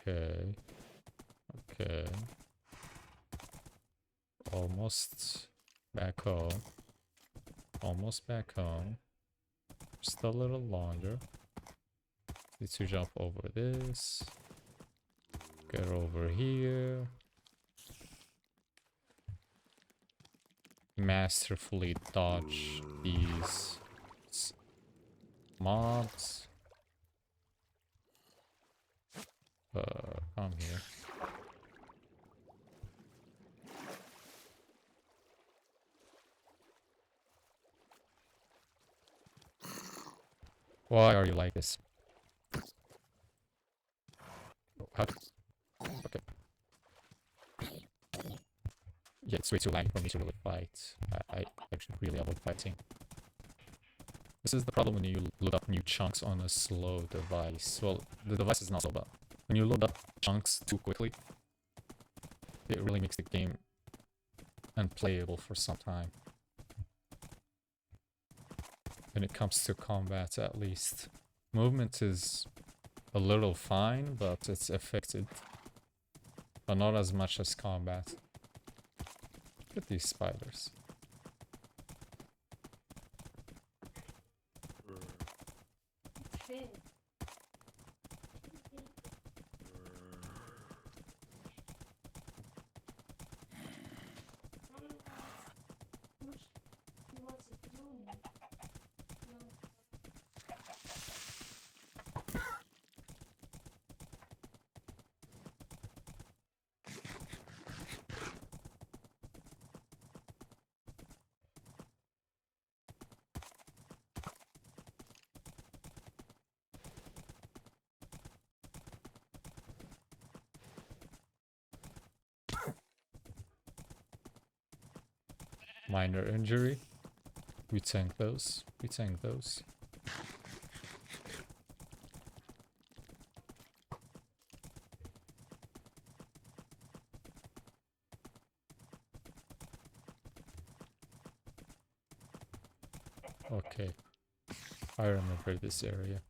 Okay. Okay. Almost back home. Almost back home. Just a little longer. Need to jump over this. Get over here. Masterfully dodge these mobs. Come here. Why are you like this? How? Okay. Yeah, it's way too laggy for me to really fight. I actually really avoid fighting. This is the problem when you load up new chunks on a slow device. Well, the device is not slow, but when you load up chunks too quickly, it really makes the game unplayable for some time. When it comes to combat, at least. Movement is a little fine, but it's affected. But not as much as combat. Look at these spiders. Okay. What's it doing? No. Minor injury. We tank those. We tank those. Okay. I remember this area.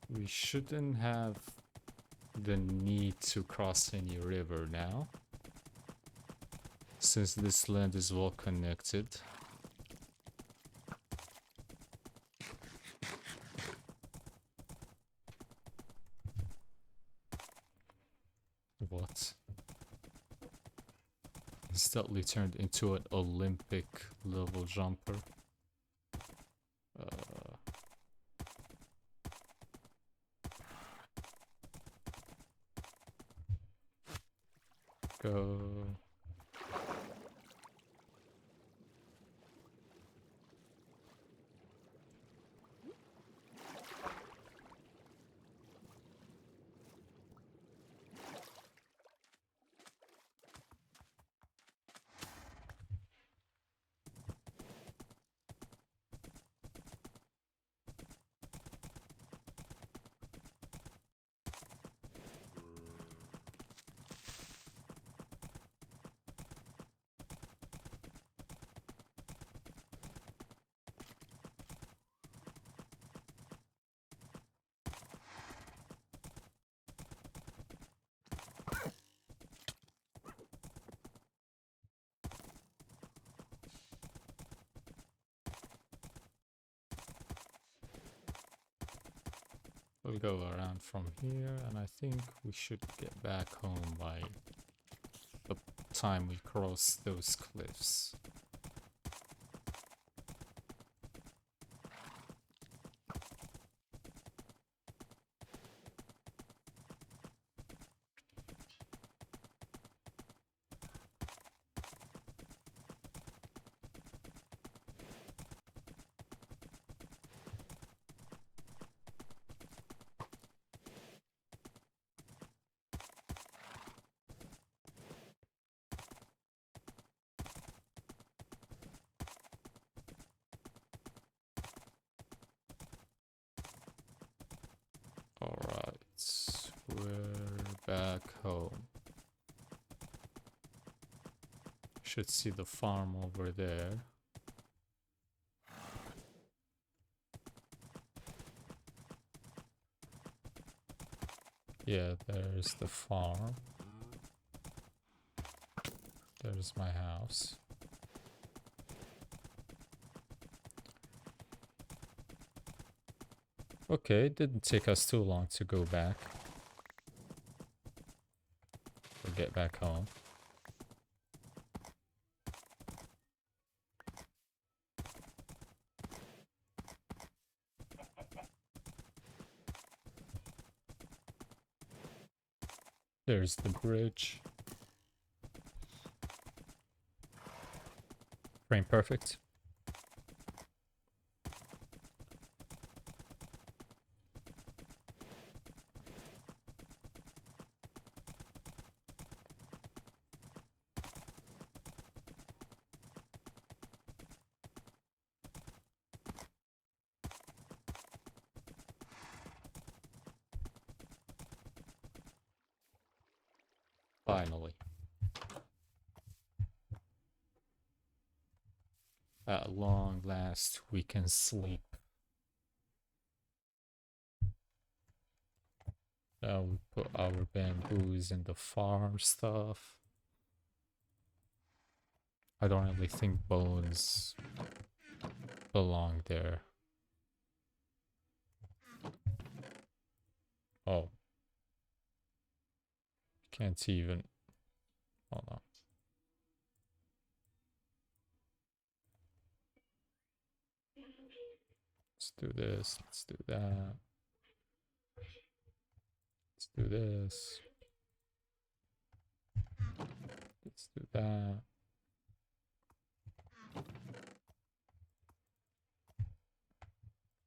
We shouldn't have the need to cross any river now, since this land is well connected. What? Instantly turned into an Olympic level jumper. Go. We'll go around from here, and I think we should get back home by the time we cross those cliffs. back home. Should see the farm over there. Yeah, there's the farm. There's my house. Okay, it didn't take us too long to go back. Or get back home. There's the bridge. Frame perfect. Finally. At long last, we can sleep. Now we put our bamboos in the farm stuff. I don't really think bones belong there. Oh. Can't even. Hold on. Let's do this. Let's do that. Let's do this. Let's do that.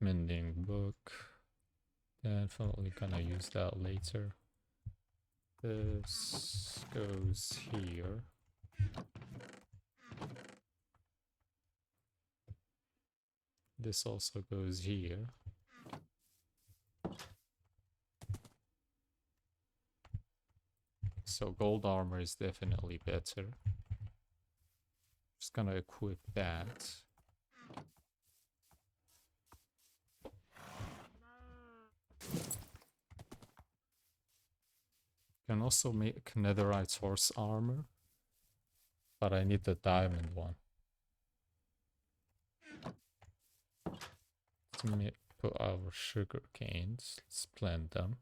Mending book. Definitely gonna use that later. This goes here. This also goes here. So gold armor is definitely better. Just gonna equip that. Can also make netherite horse armor, but I need the diamond one. Let's put our sugar canes. Let's plant them.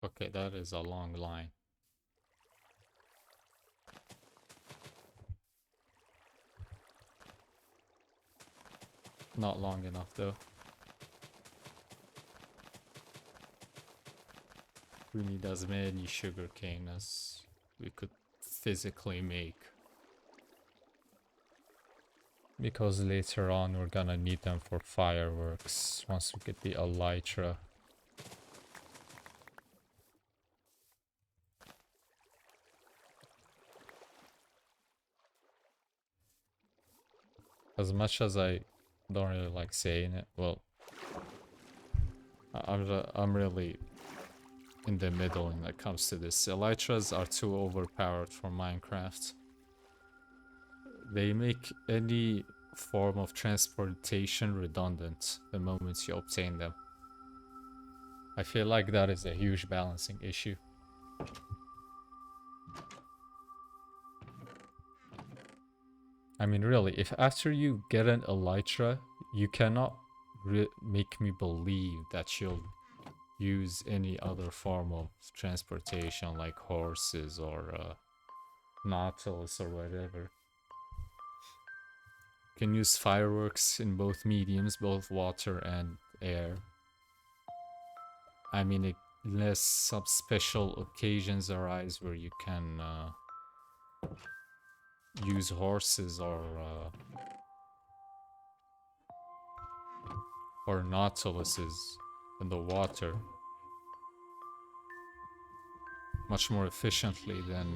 Okay, that is a long line. Not long enough though. We need as many sugarcane as we could physically make. Because later on we're gonna need them for fireworks once we get the elytra. As much as I don't really like saying it, well, I'm really in the middle when it comes to this. Elytras are too overpowered for Minecraft. They make any form of transportation redundant the moment you obtain them. I feel like that is a huge balancing issue. I mean, really, if after you get an elytra, you cannot make me believe that you'll use any other form of transportation like horses or nautilus or whatever. can use fireworks in both mediums, both water and air. I mean, unless some special occasions arise where you can use horses or nautiluses in the water much more efficiently than,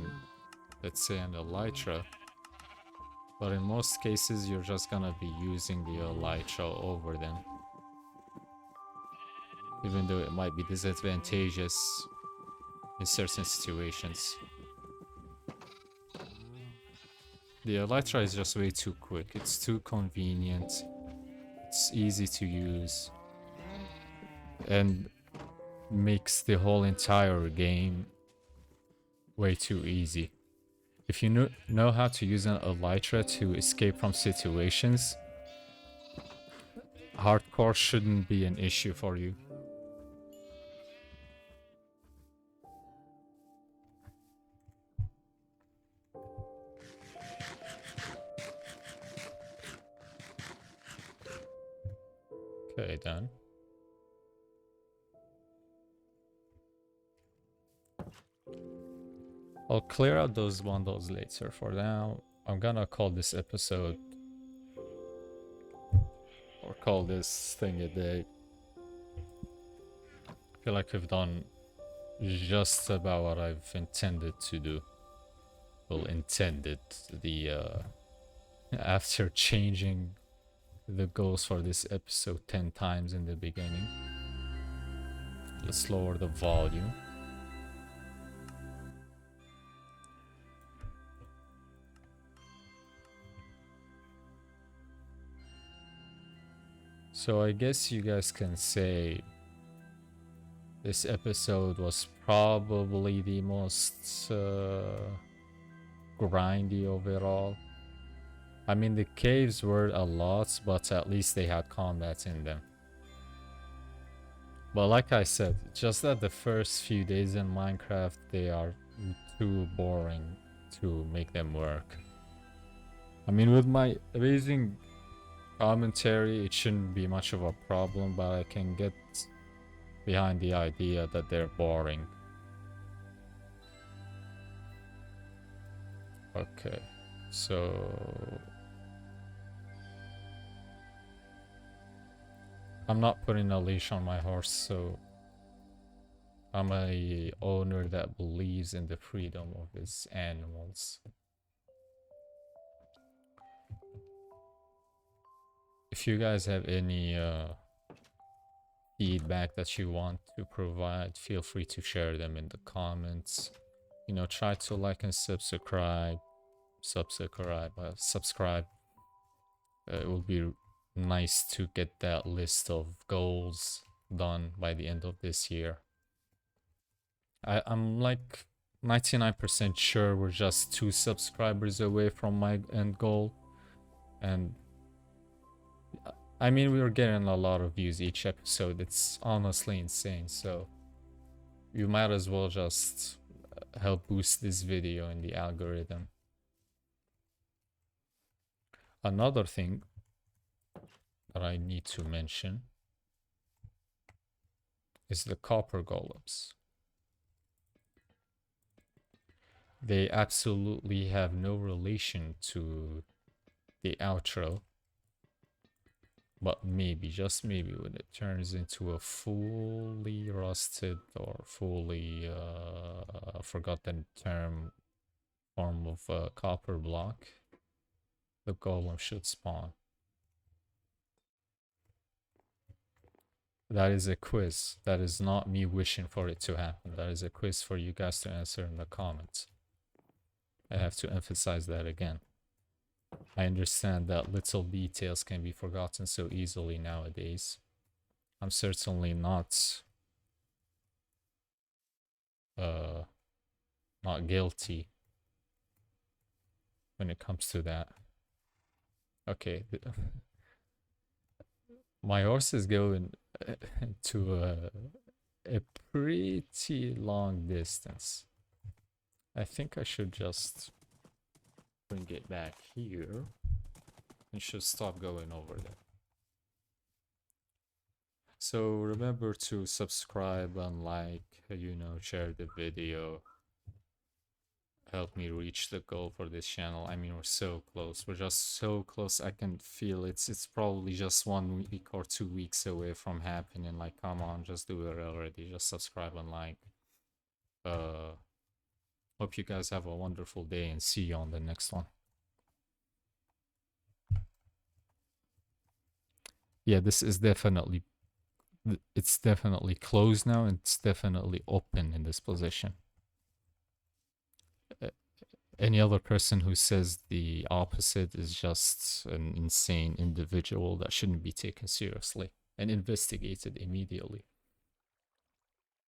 let's say, an elytra. But in most cases, you're just gonna be using the elytra over them, even though it might be disadvantageous in certain situations. The elytra is just way too quick. It's too convenient. It's easy to use. And makes the whole entire game way too easy. If you know how to use an elytra to escape from situations, hardcore shouldn't be an issue for you. Okay, done. I'll clear out those bundles later. For now, I'm gonna call this episode, or call this thing a day. I feel like we've done just about what I've intended to do. Well, intended. After changing the goals for this episode 10 times in the beginning. Let's lower the volume. So I guess you guys can say this episode was probably the most grindy overall. I mean, the caves were a lot, but at least they had combat in them. But like I said, just that the first few days in Minecraft, they are too boring to make them work. I mean, with my amazing commentary, it shouldn't be much of a problem, but I can get behind the idea that they're boring. Okay, so I'm not putting a leash on my horse, so I'm a owner that believes in the freedom of his animals. If you guys have any feedback that you want to provide, feel free to share them in the comments. You know, try to like and subscribe. It will be nice to get that list of goals done by the end of this year. I'm like 99% sure we're just 2 subscribers away from my end goal. And I mean, we were getting a lot of views each episode. It's honestly insane. So you might as well just help boost this video in the algorithm. Another thing that I need to mention is the copper golems. They absolutely have no relation to the outro, but maybe, just maybe, when it turns into a fully rusted or fully forgotten term form of copper block, the golem should spawn. That is a quiz. That is not me wishing for it to happen. That is a quiz for you guys to answer in the comments. I have to emphasize that again. I understand that little details can be forgotten so easily nowadays. I'm certainly not guilty when it comes to that. Okay, my horse is going to a pretty long distance. I think I should just bring it back here You should stop going over there. So remember to subscribe and like, share the video. Help me reach the goal for this channel. I mean, we're so close. We're just so close. I can feel it. It's probably just 1 week or 2 weeks away from happening. Like, come on, just do it already. Just subscribe and like. Hope you guys have a wonderful day and see you on the next one. Yeah, this is definitely, it's definitely closed now, and it's definitely open in this position. Any other person who says the opposite is just an insane individual that shouldn't be taken seriously and investigated immediately.